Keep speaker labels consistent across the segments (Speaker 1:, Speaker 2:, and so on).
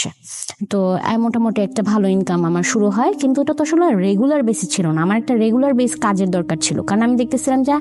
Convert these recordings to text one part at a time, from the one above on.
Speaker 1: মাসে। তো মোটামুটি একটা ভালো ইনকাম আমার শুরু হয়, কিন্তু এটা তো আসলে রেগুলার বেসিস ছিল না, আমার একটা রেগুলার বেস কাজের দরকার ছিল। কারণ আমি দেখতেছিলাম যে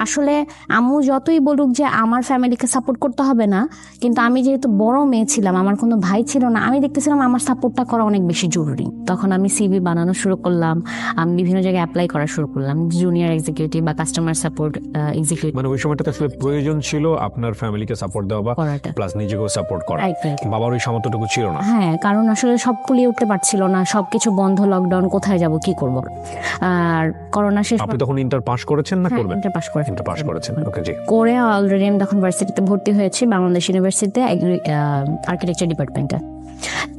Speaker 1: আসলে আম্মু যতই বলুক যে আমার ফ্যামিলিকে সাপোর্ট করতে হবে না, কিন্তু আমি যেহেতু বড় মেয়ে ছিলাম, আমার কোনো ভাই ছিল না, আমি দেখতেছিলাম আমার সাপোর্টটা করা অনেক বেশি জরুরি। তখন আমি সিভি বানানো শুরু করলাম, আমি বিভিন্ন জায়গায় অ্যাপ্লাই করা শুরু করলাম, জুনিয়র এক্সিকিউটিভ বা কাস্টমার সাপোর্ট এক্সিকিউটিভ।
Speaker 2: মানে ওই সময়টাতে আসলে প্রয়োজন ছিল আপনার ফ্যামিলিকে সাপোর্ট দেওয়া বা
Speaker 1: করাটা।
Speaker 2: প্লাস নিজেকেও সাপোর্ট করা।
Speaker 1: Right.
Speaker 2: বাবার ওই সামর্থ্যটুকু ছিল না।
Speaker 1: হ্যাঁ, কারণ আসলে সব কুলিয়ে উঠতে পারছিল না, সবকিছু বন্ধ, লকডাউন, কোথায় যাব কি করব। আর করোনা শেষ।
Speaker 2: আপনি তখন ইন্টার পাস করেছেন না করবেন?
Speaker 1: ইন্টার পাস করে
Speaker 2: ইন্টার পাস করেছেন, ওকে জি।
Speaker 1: করে অলরেডি আমি তখন ভার্সিটিতে ভর্তি হয়েছি, বাংলাদেশ ইউনিভার্সিটিতে আর্কিটেকচার ডিপার্টমেন্টে।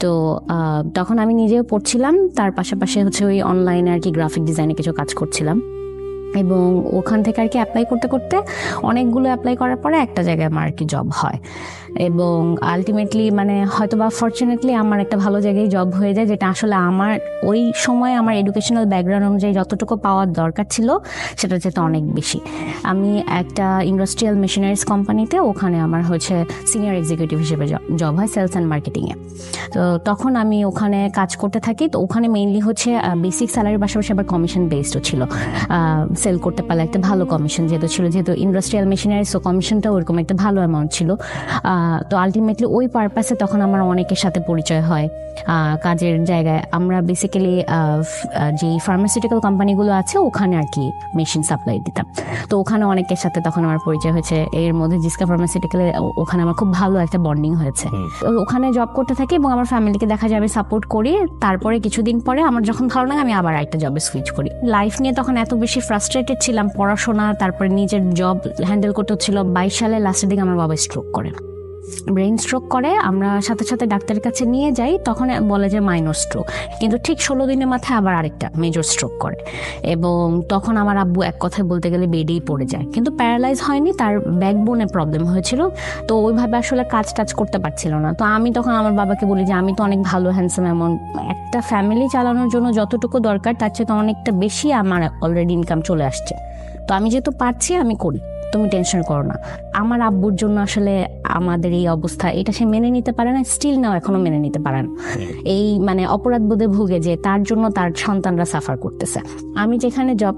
Speaker 1: তো তখন আমি নিজেও পড়ছিলাম, তার পাশাপাশি হচ্ছে ওই অনলাইনে আর কি গ্রাফিক ডিজাইনে কিছু কাজ করছিলাম। এবং ওখান থেকে আর কি অ্যাপ্লাই করতে করতে অনেকগুলো অ্যাপ্লাই করার পরে একটা জায়গায় আমার আর কি জব হয়, এবং আলটিমেটলি মানে হয়তো বা ফরচুনেটলি আমার একটা ভালো জায়গায় জব হয়ে যায়, যেটা আসলে আমার ওই সময় আমার এডুকেশনাল ব্যাকগ্রাউন্ড অনুযায়ী যতটুকু পাওয়ার দরকার ছিল সেটা যেটা অনেক বেশি। আমি একটা ইন্ডাস্ট্রিয়াল মেশিনারিজ কোম্পানিতে, ওখানে আমার হচ্ছে সিনিয়র এক্সিকিউটিভ হিসেবে জব হয় সেলস অ্যান্ড মার্কেটিংয়ে। তো তখন আমি ওখানে কাজ করতে থাকি। তো ওখানে মেইনলি হচ্ছে বেসিক স্যালারির পাশাপাশি আবার কমিশন বেসডও ছিল, সেল করতে পারলে একটা ভালো কমিশন যেহেতু ইন্ডাস্ট্রিয়াল মেশিনারি, সো কমিশনটা ওরকম একটা ভালো অ্যামাউন্ট ছিল। তো আলটিমেটলি ওই পারপাসে তখন আমার অনেকের সাথে পরিচয় হয় কাজের জায়গায়। আমরা বেসিক্যালি যে ফার্মাসিউটিক্যাল কোম্পানিগুলো আছে ওখানে আর কি মেশিন সাপ্লাই দিতাম। তো ওখানে অনেকের সাথে তখন আমার পরিচয় হয়েছে, এর মধ্যে জিসকা ফার্মাসিউটিক্যালে ওখানে আমার খুব ভালো একটা বন্ডিং হয়েছে। ওখানে জব করতে থাকি এবং আমার ফ্যামিলিকে দেখা যায় আমি সাপোর্ট করি। তারপরে কিছুদিন পরে আমার যখন ভালো লাগে আমি আবার একটা জবে সুইচ করি। লাইফ নিয়ে তখন এত বেশি ফ্রাস্ট্রেটেড ছিলাম, পড়াশোনা তারপরে নিজের জব হ্যান্ডেল করতে হচ্ছিল। 22 সালে লাস্টের দিকে আমার বাবা স্ট্রোক করে, ব্রেন স্ট্রোক করে। আমরা সাথে সাথে ডাক্তারের কাছে নিয়ে যাই, তখন বলে যে মাইনর স্ট্রোক, কিন্তু ঠিক 16 দিনের মাথায় আবার আরেকটা মেজর স্ট্রোক করে। এবং তখন আমার আব্বু এক কথায় বলতে গেলে বেডেই পড়ে যায়, কিন্তু প্যারালাইজ হয়নি, তার ব্যাকবোনে প্রবলেম হয়েছিল। তো ওইভাবে আসলে কাজ টাজ করতে পারছিল না। তো আমি তখন আমার বাবাকে বলি যে আমি তো অনেক ভালো হ্যান্ডসাম, এমন একটা ফ্যামিলি চালানোর জন্য যতটুকু দরকার তার চেয়ে তো অনেকটা বেশি আমার অলরেডি ইনকাম চলে আসছে। তো আমি যেহেতু পারছি আমি করি, তুমি টেনশন করো না। আমার আব্বুর জন্য আসলে আমাদের এই অবস্থা, এটা সে মেনে নিতে পারে না, স্টিল নাও এখনো মেনে নিতে পারে না। এই মানে অপরাধ বোধে ভুগে যে তার জন্য তার সন্তানরা সাফার করতেছে। আমি যেখানে জব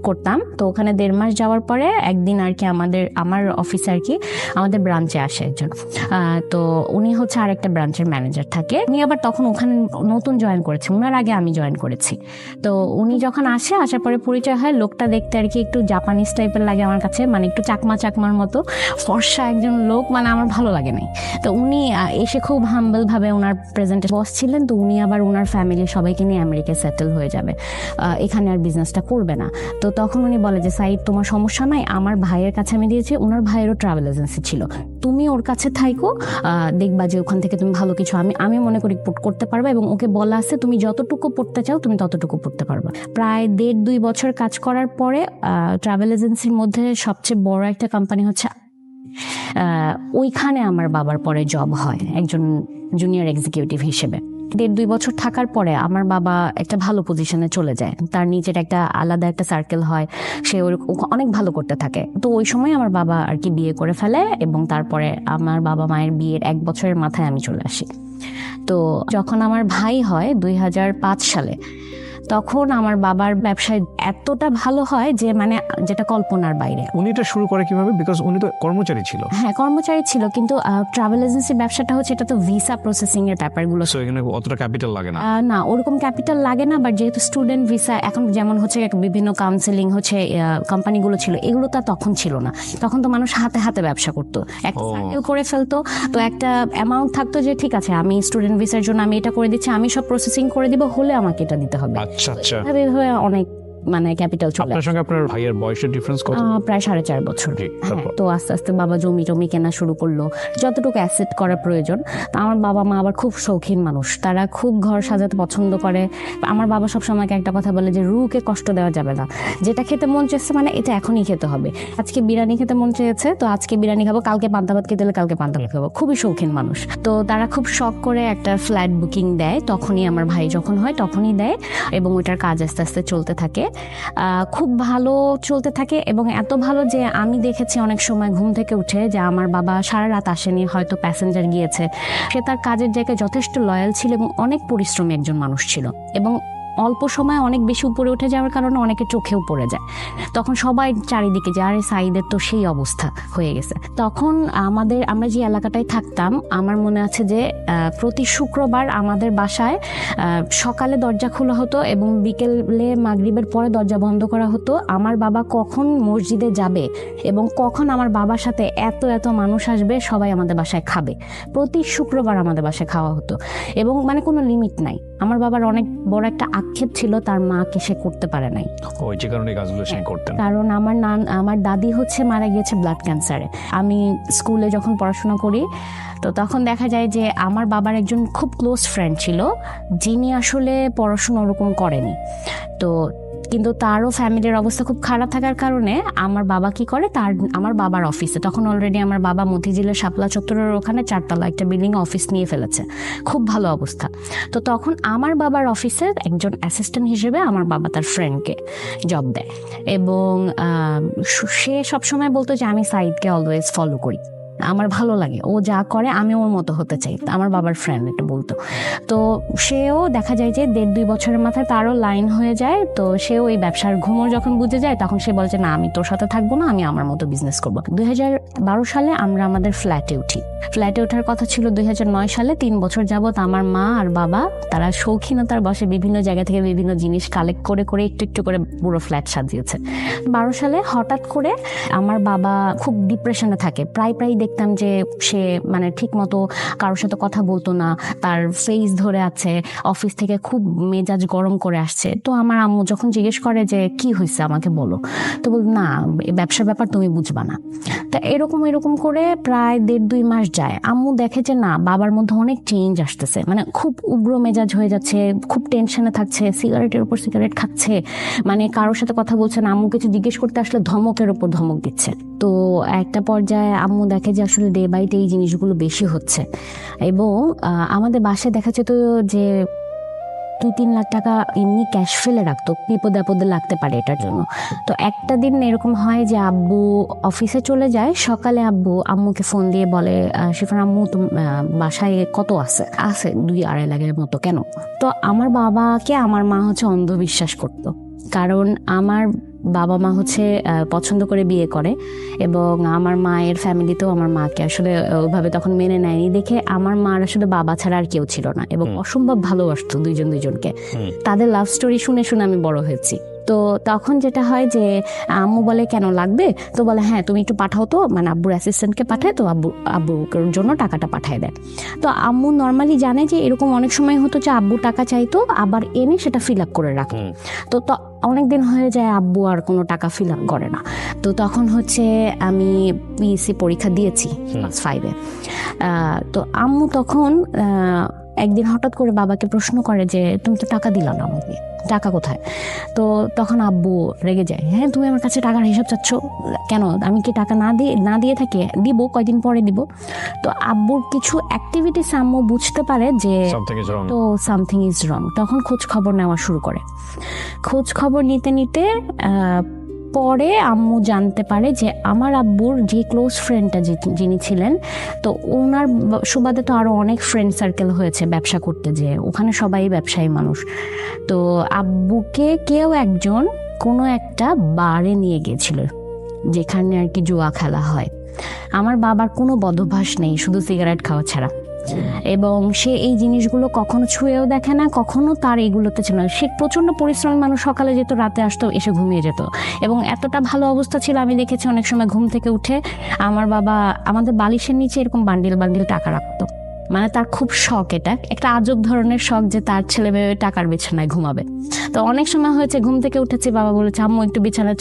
Speaker 1: করতাম, তো ওখানে 1.5 মাস যাওয়ার পরে একদিন আর কি আমার অফিসে আর কি আমাদের ব্রাঞ্চে আসে একজন। তো উনি হচ্ছে আরেকটা ব্রাঞ্চের ম্যানেজার থাকে, উনি আবার তখন ওখানে নতুন জয়েন করেছে, উনার আগে আমি জয়েন করেছি। তো উনি যখন আসার পরে পরিচয় হয়, লোকটা দেখতে আর কি একটু জাপানিজ টাইপের লাগে আমার কাছে, মানে একটু চাকমার মতো ফর্সা একজন লোক, মানে আমার ভালো লাগে নাই। তো উনি এসে খুব হাম্বল ভাবে ওনার প্রেজেন্টে বস ছিলেন। তো উনি আবার ওনার ফ্যামিলি সবাইকে নিয়ে আমেরিকায় সেটেল হয়ে যাবে, এখানে আর বিজনেসটা করবে না। তো তখন উনি বলে যে সাইদ তোমার সমস্যা নাই, আমার ভাইয়ের কাছে আমি দিয়েছি, ওনার ভাইয়েরও ট্রাভেল এজেন্সি ছিল, তুমি ওর কাছে থাইকো, দেখবা যে ওখান থেকে তুমি ভালো কিছু আমি মনে করি করতে পারবা। এবং ওকে বলা আছে তুমি যতটুকু পড়তে চাও তুমি ততটুকু পড়তে পারবা। প্রায় 1.5-2 বছর কাজ করার পরে ট্রাভেল এজেন্সির মধ্যে সবচেয়ে বড় একটা কোম্পানি হচ্ছে, ওইখানে আমার বাবার পরে জব হয় একজন জুনিয়র এক্সিকিউটিভ হিসেবে। 1.5-2 বছর থাকার পরে আমার বাবা একটা ভালো পজিশনে চলে যায়, তার নিচের একটা আলাদা একটা সার্কেল হয়, সে অনেক ভালো করতে থাকে। তো ওই সময় আমার বাবা আর কি বিয়ে করে ফেলে, এবং তারপরে আমার বাবা মায়ের বিয়ের 1 বছরের মাথায় আমি চলে আসি। তো যখন আমার ভাই হয় 2005 সালে, তখন আমার বাবার ব্যবসায় এতটা ভালো হয় যে মানে যেটা কল্পনার বাইরে।
Speaker 2: উনি এটা শুরু করে কিভাবে? বিকজ উনি তো কর্মচারী ছিল।
Speaker 1: হ্যাঁ, কর্মচারী ছিল, কিন্তু ট্রাভেল এজেন্সি ব্যবসাটা হচ্ছে এটা তো ভিসা প্রসেসিং এর ব্যাপারগুলো,
Speaker 2: সো এখানে অতটা ক্যাপিটাল লাগে না।
Speaker 1: না ওরকম ক্যাপিটাল লাগে না, বাট যেহেতু স্টুডেন্ট ভিসা এখন যেমন হচ্ছে বিভিন্ন কাউন্সিলিং হচ্ছে কোম্পানিগুলো ছিল, এগুলো তা তখন ছিল না। তখন তো মানুষ হাতে হাতে ব্যবসা করতো, একটা সার্কেল করে ফেলতো, তো একটা অ্যামাউন্ট থাকতো যে ঠিক আছে আমি স্টুডেন্ট ভিসার জন্য আমি এটা করে দিচ্ছি, আমি সব প্রসেসিং করে দিব, হলে আমাকে এটা দিতে হবে।
Speaker 2: আচ্ছা আচ্ছা,
Speaker 1: অনেক মানে ক্যাপিটাল চলে।
Speaker 2: আপনার সঙ্গে আপনার ভাইয়ের বয়সের ডিফারেন্স কত?
Speaker 1: প্রায় 4.5 বছর। হ্যাঁ, তো আস্তে আস্তে বাবা জমি কেনা শুরু করলো, যতটুকু অ্যাসেট করা প্রয়োজন। তো আমার বাবা মা আবার খুব শৌখিন মানুষ, তারা খুব ঘর সাজাতে পছন্দ করে। আমার বাবা সবসময় একটা কথা বলে যে রুকে কষ্ট দেওয়া যাবে না, যেটা খেতে মন চেয়েছে মানে এটা এখনই খেতে হবে। আজকে বিরিয়ানি খেতে মন চেয়েছে তো আজকে বিরিয়ানি খাবো, কালকে পান্তা ভাত খেতে হলে কালকে পান্তা ভাত খাবো। খুবই শৌখিন মানুষ। তো তারা খুব শখ করে একটা ফ্ল্যাট বুকিং দেয়, তখনই আমার ভাই যখন হয় তখনই দেয়, এবং ওইটার কাজ আস্তে আস্তে চলতে থাকে। খুব ভালো চলতে থাকে, এবং এত ভালো যে আমি দেখেছি অনেক সময় ঘুম থেকে উঠে যে আমার বাবা সারা রাত আসেনি, হয়তো প্যাসেঞ্জার গিয়েছে, সে তার কাজের জায়গায় যথেষ্ট লয়াল ছিল এবং অনেক পরিশ্রমী একজন মানুষ ছিল, এবং অল্প সময় অনেক বেশি উপরে উঠে যাওয়ার কারণে অনেকে চোখেও পড়ে যায়। তখন সবাই চারিদিকে যে আরে সাইদের তো সেই অবস্থা হয়ে গেছে। তখন আমরা যে এলাকাটায় থাকতাম, আমার মনে আছে যে প্রতি শুক্রবার আমাদের বাসায় সকালে দরজা খোলা হতো এবং বিকেলে মাগরিবের পরে দরজা বন্ধ করা হতো। আমার বাবা কখন মসজিদে যাবে এবং কখন আমার বাবার সাথে এত এত মানুষ আসবে সবাই আমাদের বাসায় খাবে, প্রতি শুক্রবার আমাদের বাসায় খাওয়া হতো, এবং মানে কোনো লিমিট নাই। আমার বাবার অনেক বড় একটা আক্ষেপ ছিল তার মাকে সে করতে পারে নাই,
Speaker 2: ওই যে কারণে কাজগুলো সে করতেন।
Speaker 1: কারণ আমার দাদি হচ্ছে মারা গিয়েছে ব্লাড ক্যান্সারে। আমি স্কুলে যখন পড়াশোনা করি তো তখন দেখা যায় যে আমার বাবার একজন খুব ক্লোজ ফ্রেন্ড ছিল যিনি আসলে পড়াশোনা ওরকম করেনি, তো কিন্তু তারও ফ্যামিলির অবস্থা খুব খারাপ থাকার কারণে আমার বাবা কি করে, আমার বাবার অফিসে, তখন অলরেডি আমার বাবা মতিঝিলের শাপলা চত্বরের ওখানে 4 তলা একটা বিল্ডিং অফিস নিয়ে ফেলেছে, খুব ভালো অবস্থা। তো তখন আমার বাবার অফিসে একজন অ্যাসিস্ট্যান্ট হিসেবে আমার বাবা তার ফ্রেন্ডকে জব দেয়, এবং সে সবসময় বলতো যে আমি সাইদকে অলওয়েজ ফলো করি, আমার ভালো লাগে, ও যা করে আমি ওর মতো হতে চাই, আমার বাবার ফ্রেন্ড এটা বলতো। তো সেও দেখা যায় যে 1.5-2 বছরের মাথায় তারও লাইন হয়ে যায়, তো সেও এই ব্যবসার ঘুমোর যখন বুঝে যায় তখন সে বলে যে না আমি তোর সাথে থাকবো না, আমি আমার মতো বিজনেস করবো। 2012 সালে আমরা আমাদের ফ্ল্যাটে উঠি। ফ্ল্যাটে ওঠার কথা ছিল 2009 সালে। 3 বছর যাবত আমার মা আর বাবা তারা শৌখিনতার বসে বিভিন্ন জায়গা থেকে বিভিন্ন জিনিস কালেক্ট করে করে একটু একটু করে পুরো ফ্ল্যাট সাজিয়েছে। 12 সালে হঠাৎ করে আমার বাবা খুব ডিপ্রেশনে থাকে, প্রায় দেখতাম যে সে মানে ঠিক মতো কারোর সাথে কথা বলতো না, তার ফেস ধরে আছে, অফিস থেকে খুব মেজাজ গরম করে আসছে। তো আমার আম্মু যখন জিজ্ঞেস করে যে কি হয়েছে আমাকে বলো, তো বল না ব্যবসার ব্যাপার তুমি বুঝবা না। তা এরকম করে প্রায় 1.5-2 মাস যায়। আম্মু দেখে যে না বাবার মধ্যে অনেক চেঞ্জ আসতেছে, মানে খুব উগ্র মেজাজ হয়ে যাচ্ছে, খুব টেনশনে থাকছে, সিগারেটের উপর সিগারেট খাচ্ছে, মানে কারোর সাথে কথা বলছে না, আম্মু কিছু জিজ্ঞেস করতে আসলে ধমকের উপর ধমক দিচ্ছে। তো একটা পর্যায়ে আম্মু দেখে যে আসলে ডে বাই ডে এই জিনিসগুলো বেশি হচ্ছে, এবং আমাদের বাসায় দেখা যেত যে 2-3 লাখ টাকা এমনি ক্যাশ ফেলে রাখতো, বিপদে আপদে লাগতে পারে এটার জন্য। তো একটা দিন এরকম হয় যে আব্বু অফিসে চলে যায়, সকালে আব্বু আম্মুকে ফোন দিয়ে বলে শিফার আম্মু তো বাসায় কত আছে 2-2.5 লাখের মতো। কেন? তো আমার বাবাকে আমার মা হচ্ছে অন্ধবিশ্বাস করতো, কারণ আমার বাবা মা হচ্ছে পছন্দ করে বিয়ে করে, এবং আমার মায়ের ফ্যামিলিতেও আমার মাকে আসলে ওইভাবে তখন মেনে নেয়নি দেখে আমার মার আসলে বাবা ছাড়া আর কেউ ছিল না, এবং অসম্ভব ভালোবাসতো দুইজনকে। তাদের লাভ স্টোরি শুনে শুনে আমি বড় হয়েছি। তো তখন যেটা হয় যে আম্মু বলে কেন লাগবে, তো বলে হ্যাঁ তুমি একটু পাঠাও তো, মানে আব্বুর অ্যাসিস্ট্যান্টকে পাঠায়, তো আব্বুর জন্য টাকাটা পাঠায় দেয়। তো আম্মু নর্মালি জানে যে এরকম অনেক সময় হতো যে আব্বু টাকা চাইতো আবার এনে সেটা ফিল আপ করে রাখতো। তো অনেকদিন হয়ে যায় আব্বু আর কোনো টাকা ফিল আপ করে না। তো তখন হচ্ছে আমি পিএসসি পরীক্ষা দিয়েছি ক্লাস 5-এ। তো আম্মু তখন একদিন হঠাৎ করে বাবাকে প্রশ্ন করে যে তুমি তো টাকা দিলা না আমাকে, টাকা কোথায়? তো তখন আব্বু রেগে যায়, হ্যাঁ তুমি আমার কাছে টাকার হিসাব চাচ্ছ কেন? আমি কি টাকা না দিয়ে থাকি? দিব, কয়দিন পরে দিব। তো আব্বুর কিছু অ্যাক্টিভিটিস আম্মু বুঝতে পারে যে তো সামথিং ইজ রং। তখন খোঁজ খবর নেওয়া শুরু করে। খোঁজ খবর নিতে পরে আম্মু জানতে পারে যে আমার আব্বুর যে ক্লোজ ফ্রেন্ডটা যিনি ছিলেন, তো ওনার সুবাদে তো আরো অনেক ফ্রেন্ড সার্কেল হয়েছে ব্যবসা করতে, যে ওখানে সবাই ব্যবসায়ী মানুষ। তো আব্বুকে কেউ একজন কোনো একটা বারে নিয়ে গিয়েছিল যেখানে আর কি জুয়া খেলা হয়। আমার বাবার কোনো বদভ্যাস নেই, শুধু সিগারেট খাওয়া ছাড়া, এবং সে এই জিনিসগুলো কখনো ছুঁয়েও দেখে না, কখনো তার এইগুলোতে ছিল না। সে প্রচন্ড পরিশ্রমী মানুষ, সকালে যেত, রাতে আসতো, এসে ঘুমিয়ে যেত, এবং এতটা ভালো অবস্থা ছিল আমি দেখেছি অনেক সময় ঘুম থেকে উঠে আমার বাবা আমাদের বালিশের নিচে এরকম বান্ডিল টাকা রাখতো। মানে তার খুব শখ, এটা একটা আজব ধরনের শখ যে তার ছেলে মেয়ে টাকার বিছানায় ঘুমাবে। তো অনেক সময় হয়েছে ঘুম থেকে উঠেছি, বাবা বলেছে আম্মু একটু বিছানার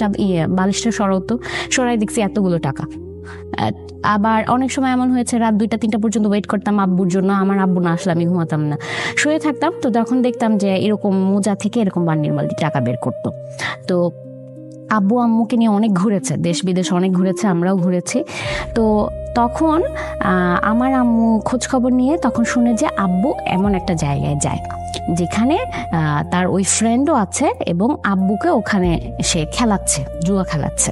Speaker 1: বালিশটা সরাও তো, সরাই দেখছি এতগুলো টাকা। আবার অনেক সময় এমন হয়েছে রাত 2-3টা পর্যন্ত ওয়েট করতাম আব্বুর জন্য, আমার আব্বু না আসলে আমি ঘুমাতাম না, শুয়ে থাকতাম। তো তখন দেখতাম যে এরকম মোজা থেকে এরকম বান্ডিল টাকা বের করতো। তো আব্বু আম্মুকে নিয়ে অনেক ঘুরেছে, দেশ বিদেশ অনেক ঘুরেছে, আমরাও ঘুরেছি। তো তখন আমার আম্মু খোঁজ খবর নিয়ে তখন শুনে যে আব্বু এমন একটা জায়গায় যায় যেখানে তার ওই ফ্রেন্ডও আছে এবং আব্বুকে ওখানে সে খেলাচ্ছে, জুয়া খেলাচ্ছে।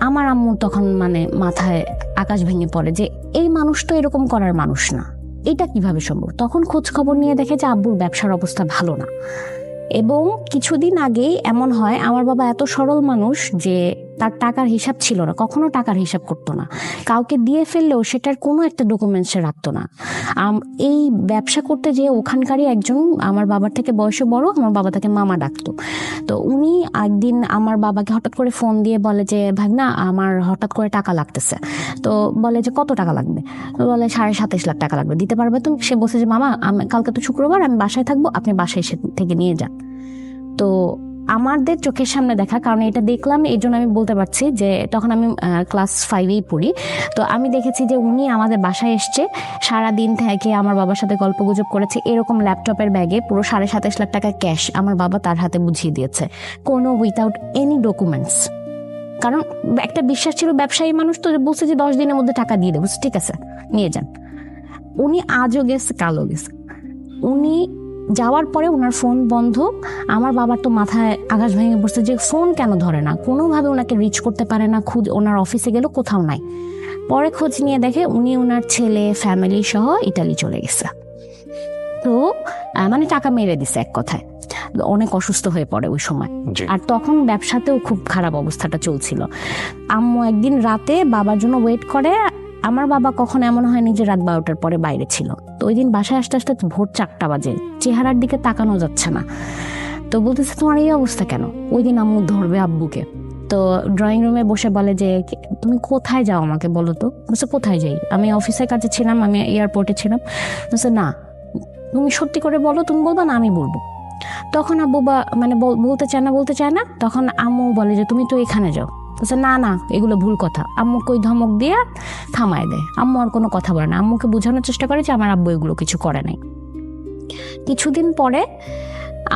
Speaker 1: আমার আম্মু তখন মানে মাথায় আকাশ ভেঙে পড়ে যে এই মানুষ তো এরকম করার মানুষ না, এটা কিভাবে সম্ভব। তখন খোঁজ খবর নিয়ে দেখে যে আব্বুর ব্যবসার অবস্থা ভালো না। এবং কিছুদিন আগেই এমন হয়, আমার বাবা এত সরল মানুষ যে তার টাকার হিসাব ছিল না, কখনো টাকার হিসাব করতো না, কাউকে দিয়ে ফেললেও সেটার কোনো একটা ডকুমেন্টস সে রাখতো না। এই ব্যবসা করতে যেয়ে ওখানকারই একজন আমার বাবার থেকে বয়সে বড়, আমার বাবা তাকে মামা ডাকতো। তো উনি একদিন আমার বাবাকে হঠাৎ করে ফোন দিয়ে বলে যে ভাগনা আমার হঠাৎ করে টাকা লাগতেছে। তো বলে যে কত টাকা লাগবে? বলে 27.5 লাখ টাকা লাগবে, দিতে পারবে? তো সে বলছে যে মামা কালকে তো শুক্রবার, আমি বাসায় থাকবো, আপনি বাসায় এসে থেকে নিয়ে যান। তো আমাদের চোখের সামনে দেখা, কারণ এটা দেখলাম এই জন্য আমি বলতে পারছি যে তখন আমি ক্লাস 5-এই পড়ি। তো আমি দেখেছি যে উনি আমাদের বাসায় এসছে, সারাদিন থেকে আমার বাবার সাথে গল্প গুজব করেছে, এরকম ল্যাপটপের ব্যাগে পুরো 27.5 লাখ টাকা ক্যাশ আমার বাবা তার হাতে বুঝিয়ে দিয়েছে, কোনো উইথাউট এনি ডকুমেন্টস। কারণ একটা বিশ্বাস ছিল, ব্যবসায়ী মানুষ তো, বলছে যে 10 দিনের মধ্যে টাকা দিয়ে দেবো, ঠিক আছে নিয়ে যান। উনি আজও গেছে কালও গেছে। উনি যাওয়ার পরে ওনার ফোন বন্ধ। আমার বাবার তো মাথায় আকাশ ভেঙে পড়ছে যে ফোন কেন ধরে না, কোনোভাবে ওনাকে রিচ করতে পারে না, ওনার অফিসে গেল কোথাও নাই। পরে খোঁজ নিয়ে দেখে উনি ওনার ছেলে ফ্যামিলি সহ ইটালি চলে গেছে। তো মানে টাকা মেরে দিছে এক কথায়। অনেক অসুস্থ হয়ে পড়ে ওই সময়। আর তখন ব্যবসাতেও খুব খারাপ অবস্থাটা চলছিল। আম্মু একদিন রাতে বাবার জন্য ওয়েট করে। আমার বাবা কখন এমন হয়নি যে রাত 12টার পরে বাইরে ছিল। তো ওই দিন বাসায় আসতে আসতে ভোর 4টা বাজে, চেহারার দিকে তাকানো যাচ্ছে না। তো বলতেছে তোমার এই অবস্থা কেন? ওই দিন আম্মু ধরবে আব্বুকে। তো ড্রয়িং রুমে বসে বলে যে তুমি কোথায় যাও আমাকে বলো তো। বলছে কোথায় যাই? আমি অফিসের কাছে ছিলাম, আমি এয়ারপোর্টে ছিলাম। বলছে না, তুমি সত্যি করে বলো, তুমি বলবা না আমি বলবো। তখন আব্বু মানে বলতে চায় না। তখন আম্মু বলে যে তুমি তো এখানে যাও। বলছে না না, এগুলো ভুল কথা। আম্মুকে ওই ধমক দিয়ে থামায় দেয়। আম্মু আর কোনো কথা বলে না, আম্মুকে বোঝানোর চেষ্টা করে যে আমার আব্বু এগুলো কিছু করে নাই। কিছুদিন পরে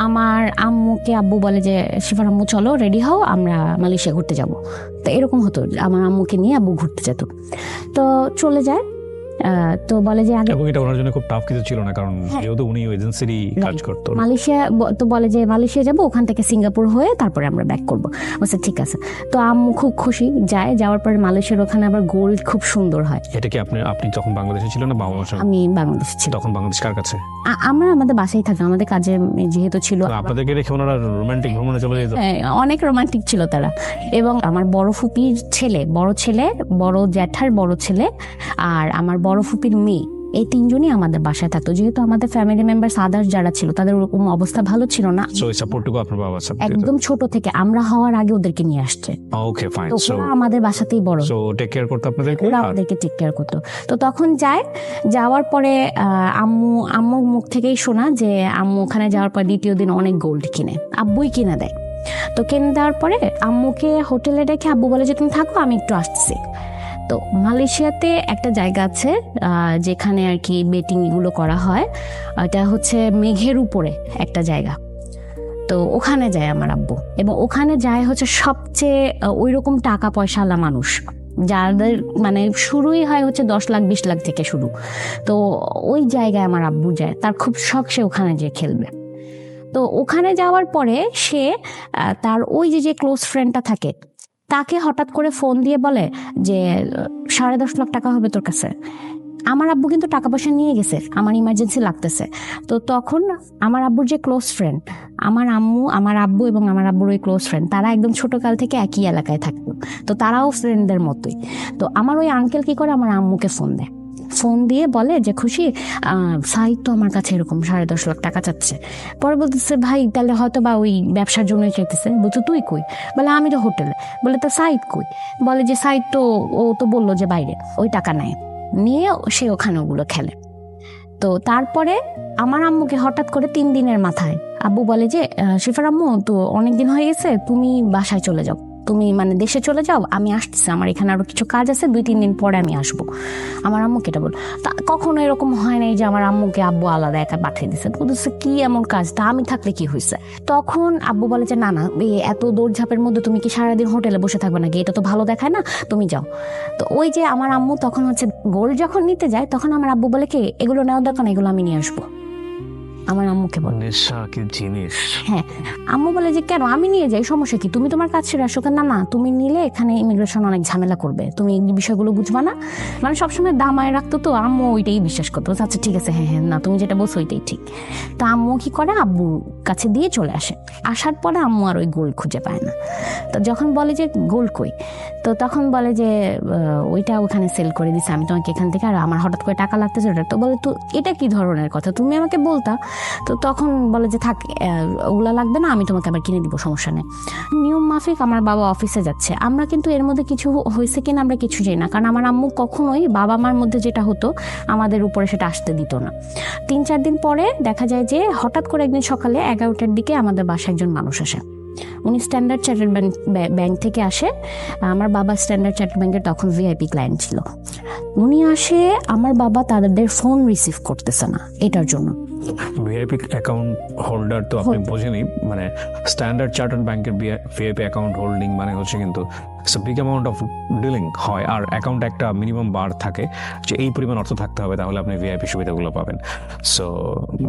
Speaker 1: আমার আম্মুকে আব্বু বলে যে শিফার আম্মু চলো রেডি হও, আমরা মালয়েশিয়া ঘুরতে যাব। তো এরকম হতো, আমার আম্মুকে নিয়ে আব্বু ঘুরতে যেত। তো চলে যায়। তো বলে যে আগে,
Speaker 2: এবং এটা ওনার জন্য খুব টাফ কিছু ছিল না, কারণ যেহেতু উনি এজেন্সিরই কাজ করতো।
Speaker 1: মালয়েশিয়া তো বলে যে মালয়েশিয়া যাবো, ওখান থেকে সিঙ্গাপুর হয়ে তারপরে আমরা ব্যাক করবো। বলছে ঠিক আছে। তো আম্মু খুব খুশি যায়। যাওয়ার পরে মালয়েশিয়ার ওখানে আবার গোল্ড খুব সুন্দর হয়।
Speaker 2: এটা কি আপনি তখন বাংলাদেশে ছিলেন না বাংলাদেশে?
Speaker 1: আমি বাংলাদেশে ছিলাম।
Speaker 2: তখন বাংলাদেশ কার কাছে?
Speaker 1: আমরা আমাদের বাসায় থাকি, আমাদের কাজে যেহেতু ছিল।
Speaker 2: আপনাদেরকে রেখে ওনারা রোমান্টিক ভ্রমণে চলে যেত?
Speaker 1: অনেক রোমান্টিক ছিল তারা। এবং আমার বড় ফুপির ছেলে, বড় জ্যাঠার বড় ছেলে, আর আমার বড় ফুপির মেয়ে, এই 3জনই আমাদের বাসায় থাকতো। যেহেতু আমাদের ফ্যামিলি মেম্বার আদার্স যারা ছিল তাদের ওরকম অবস্থা ভালো ছিল না,
Speaker 2: সো এই সাপোর্টটুকু আপনার বাবা সাথে
Speaker 1: একদম ছোট থেকে আমরা হওয়ার আগে ওদেরকে নিয়ে আসছে।
Speaker 2: Okay fine.
Speaker 1: তো
Speaker 2: সো
Speaker 1: ওরা আমাদের বাসাতেই বড়,
Speaker 2: সো টেক কেয়ার করতে আপনাদেরকে,
Speaker 1: ওরা আমাদেরকে টেক কেয়ার করতো। তো তখন যাওয়ার পরে আম্মুর মুখ থেকেই শোনা যে আম্মু ওখানে যাওয়ার পর দ্বিতীয় দিন অনেক গোল্ড কিনে, আব্বুই কিনে দেয়। তো কিনে দেওয়ার পরে আম্মুকে হোটেলে রেখে আব্বু বলে যে তুমি থাকো, আমি একটু আসতেছি। তো মালয়েশিয়াতে একটা জায়গা আছে যেখানে আর কি বেটিং এগুলো করা হয়। এটা হচ্ছে মেঘের উপরে একটা জায়গা। তো ওখানে যায় আমার আব্বু, এবং ওখানে যায় হচ্ছে সবচেয়ে ওই রকম টাকা পয়সাওয়ালা মানুষ, যাদের মানে শুরুই হয় হচ্ছে 10 লাখ 20 লাখ থেকে শুরু। তো ওই জায়গায় আমার আব্বু যায়, তার খুব শখ সে ওখানে যেয়ে খেলবে। তো ওখানে যাওয়ার পরে সে তার ওই যে ক্লোজ ফ্রেন্ডটা থাকে, তাকে হঠাৎ করে ফোন দিয়ে বলে যে 10.5 লাখ টাকা হবে তোর কাছে। আমার আব্বু কিন্তু টাকা পয়সা নিয়ে গেছে, আমার ইমার্জেন্সি লাগতেছে। তো তখন আমার আব্বুর যে ক্লোজ ফ্রেন্ড, আমার আব্বু এবং আমার আব্বুর ওই ক্লোজ ফ্রেন্ড, তারা একদম ছোটকাল থেকে একই এলাকায় থাকতো। তো তারাও ফ্রেন্ডদের মতোই। তো আমার ওই আঙ্কেল কি করে, আমার আম্মুকে ফোন দিয়ে বলে যে খুশি, সাইদ তো আমার কাছে এরকম 10.5 লাখ টাকা চাচ্ছে। পরে বলতেছে ভাই তাহলে হয়তো বা ওই ব্যবসার জন্যই চাইতেছে। বলছে তুই কই? বলে আমি তো হোটেলে। বলে তো সাইদ কই? বলে যে সাইদ তো, ও তো বললো যে বাইরে, ওই টাকা নেয় নিয়ে সে ওখানে ওগুলো খেলে। তো তারপরে আমার আম্মুকে হঠাৎ করে 3 দিনের মাথায় আব্বু বলে যে শিফার আম্মু তো অনেকদিন হয়ে গেছে, তুমি বাসায় চলে যাও। তুমি মানে দেশে চলে যাও, আমি আসতেছি, আমার এখানে আরো কিছু কাজ আছে, 2-3 দিন পরে আমি আসবো। আমার আম্মুকে এটা বল। তা কখনো এরকম হয় নাই যে আমার আম্মুকে আব্বু আলাদা একা পাঠিয়ে দিচ্ছে, বলতেছে কি এমন কাজ, তা আমি থাকলে কি হয়েছে। তখন আব্বু বলে যে না না, এই এত দৌড়ঝাঁপের মধ্যে তুমি কি সারাদিন হোটেলে বসে থাকবে নাকি, এটা তো ভালো দেখায় না, তুমি যাও। তো ওই যে আমার আম্মু তখন হচ্ছে গোল্ড যখন নিতে যায়, তখন আমার আব্বু বলে কি এগুলো নেওয়ার দরকার না, এগুলো আমি নিয়ে আসবো। আমার আম্মুকে বলে।
Speaker 2: নেশা কি জিনিস।
Speaker 1: হ্যাঁ, আম্মু বলে যে কেন, আমি নিয়ে যাই, সমস্যা কি, তুমি তোমার কাজ ছেড়ে আসো। না না, তুমি নিলে এখানে ইমিগ্রেশন অনেক ঝামেলা করবে, তুমি এই বিষয়গুলো বুঝবা না, মানে সবসময় দামায় রাখতো। তো আম্মু ওইটাই বিশ্বাস করতো, আচ্ছা ঠিক আছে, হ্যাঁ হ্যাঁ, না তুমি যেটা বলছো ওইটাই ঠিক। তো আম্মু কি করে, আব্বুর কাছে দিয়ে চলে আসে। আসার পরে আম্মু আর ওই গোল্ড খুঁজে পায় না। তো যখন বলে যে গোল্ড কই, তো তখন বলে যে ওইটা ওখানে সেল করে দিছে, আমি তোমাকে এখান থেকে, আর আমার হঠাৎ করে টাকা লাগতেছে ওটা। তো বলে তো এটা কি ধরনের কথা, তুমি আমাকে বলতা। তো তখন বলে যে থাক, ওগুলা লাগবে না, আমি তোমাকে আবার কিনে দিব, সমস্যা নেই। নিয়ম মাফিক আমার বাবা অফিসে যাচ্ছে, আমরা কিন্তু এর মধ্যে কিছু হয়েছে কিনা আমরা কিছু জানি না, কারণ আমার আম্মু কখনোই বাবা মার মধ্যে যেটা হতো আমাদের উপরে সেটা আসতে দিত না। 3-4 দিন পরে দেখা যায় যে হঠাৎ করে একদিন সকালে 11টার দিকে আমাদের বাসায় একজন মানুষ আসে। উনি স্ট্যান্ডার্ড চার্টার্ড ব্যাংক থেকে আসে। আমার বাবা স্ট্যান্ডার্ড চার্টার্ড ব্যাংকের তখন ভিআইপি ক্লায়েন্ট ছিল। উনি আসে, আমার বাবা তাদের ফোন রিসিভ করতেছে না এটার জন্য।
Speaker 2: ভিআইপি অ্যাকাউন্ট হোল্ডার তো আপনি বোঝেনি, মানে স্ট্যান্ডার্ড চার্টার্ড ব্যাংকের ভিআইপি অ্যাকাউন্ট হোল্ডিং মানে হচ্ছে কিন্তু বিগ অ্যামাউন্ট অফ ডিলিং হয়, আর অ্যাকাউন্ট একটা মিনিমাম বার থাকে যে এই পরিমাণ অর্থ থাকতে হবে তাহলে আপনি ভিআইপি সুবিধাগুলো পাবেন। So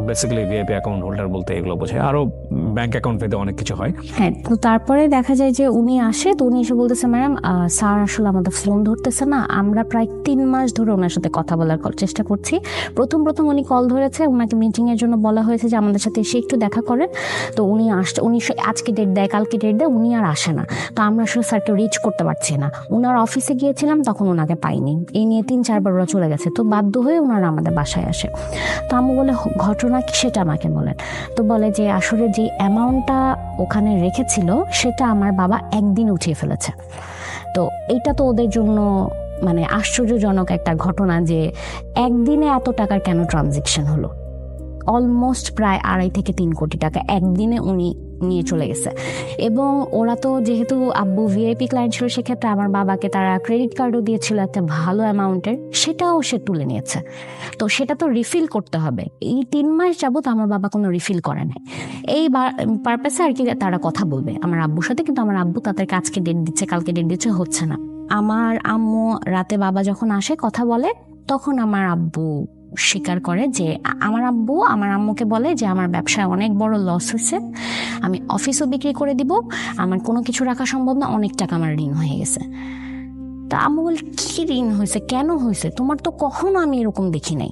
Speaker 2: basically VIP account holder বলতে এগুলো বোঝায়, আরও ব্যাংক অ্যাকাউন্ট পেতে অনেক কিছু হয়।
Speaker 1: হ্যাঁ, তো তারপরে দেখা যায় যে উনি আসে, তো উনি এসে বলতেছে ম্যাডাম স্যার আসলে আমাদের ফোন ধরতেছে না, আমরা প্রায় 3 মাস ধরে ওনার সাথে কথা বলার চেষ্টা করছি। প্রথম উনি কল ধরেছে, ওনাকে মিটিংয়ের জন্য বলা হয়েছে যে আমাদের সাথে এসে একটু দেখা করেন। তো উনি আসছে, উনি আজকে ডেট দেয়, কালকে ডেট দেয়, উনি আর আসে না। তো আমরা আসলে স্যারকে রিচ করতে পারছি না। ওনার অফিসে গিয়েছিলাম, তখন ওনাকে পাইনি। এই নিয়ে 3-4 বার ওরা চলে গেছে। তো বাধ্য হয়ে ওনারা আমাদের বাসায় আসে। তো আম্মু বলে ঘটনা কি সেটা আমাকে বলেন। তো বলে যে আসলে যে অ্যামাউন্টটা ওখানে রেখেছিল সেটা আমার বাবা একদিন উঠিয়ে ফেলেছে। তো এইটা তো ওদের জন্য মানে আশ্চর্যজনক একটা ঘটনা যে একদিনে এত টাকার কেন ট্রানজেকশন হলো। অলমোস্ট প্রায় 2.5 থেকে 3 কোটি টাকা একদিনে উনি নিয়ে চলে গেছে। এবং ওরা তো যেহেতু আব্বু ভিআইপি ক্লায়েন্ট ছিল, সেক্ষেত্রে আমার বাবাকে তারা ক্রেডিট কার্ডও দিয়েছিল একটা ভালো অ্যামাউন্টের, সেটাও সে তুলে নিয়েছে। তো সেটা তো রিফিল করতে হবে। এই 3 মাস যাবত আমার বাবা কোনো রিফিল করে নাই। এই পারপাসে আর কি তারা কথা বলবে আমার আব্বুর সাথে, কিন্তু আমার আব্বু তাদেরকে আজকে ডেট দিচ্ছে, কালকে ডেট দিচ্ছে, হচ্ছে না। আমার আম্মু রাতে বাবা যখন আসে কথা বলে, তখন আমার আব্বু স্বীকার করে যে আমার আব্বু আমার আম্মুকে বলে যে আমার ব্যবসায় অনেক বড় লস হয়েছে, আমি অফিসও বিক্রি করে দিব, আমার কোনো কিছু রাখা সম্ভব না, অনেক টাকা আমার ঋণ হয়ে গেছে। তা আম্মু বলে কি ঋণ হয়েছে, কেন হয়েছে, তোমার তো কখনো আমি এরকম দেখি নাই।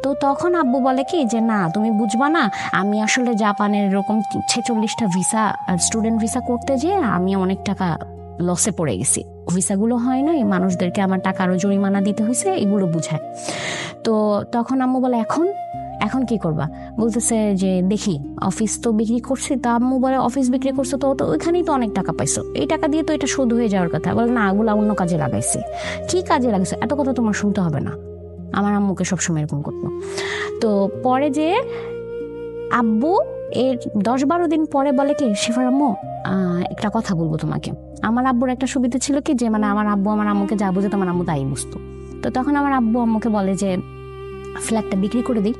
Speaker 1: তো তখন আব্বু বলে কি যে না তুমি বুঝবা না, আমি আসলে জাপানের এরকম 46টা ভিসা স্টুডেন্ট ভিসা করতে যেয়ে আমি অনেক টাকা লসে পড়ে গেছি, ভিসাগুলো হয় না, এই মানুষদেরকে আমার টাকা আরো জরিমানা দিতে হয়েছে, এগুলো বুঝায়। তো তখন আম্মু বলে এখন কি করবা, বলতেছে যে দেখি অফিস তো বিক্রি করছি। তা আম্মু বলে অফিস বিক্রি করছো তো ওইখানেই তো অনেক টাকা পাইছো, এই টাকা দিয়ে তো এটা শোধ হয়ে যাওয়ার কথা। বলে না, ওগুলো অন্য কাজে লাগাইছে। কি কাজে লাগাইছে, এত কথা তোমার শুনতে হবে না। আমার আম্মুকে সবসময় এরকম করতো। তো পরে যে আব্বু এর 10-12 দিন পরে বলে কি শিফার আম্মু একটা কথা বলবো তোমাকে। আমার আব্বুর একটা সুবিধা ছিল কি যে মানে আমার আব্বু আমার আম্মুকে যা বুঝে আমার আম্মু তাই বুঝতো। তো তখন আমার আব্বু আম্মুকে বলে যে ফ্ল্যাটটা বিক্রি করে দিই।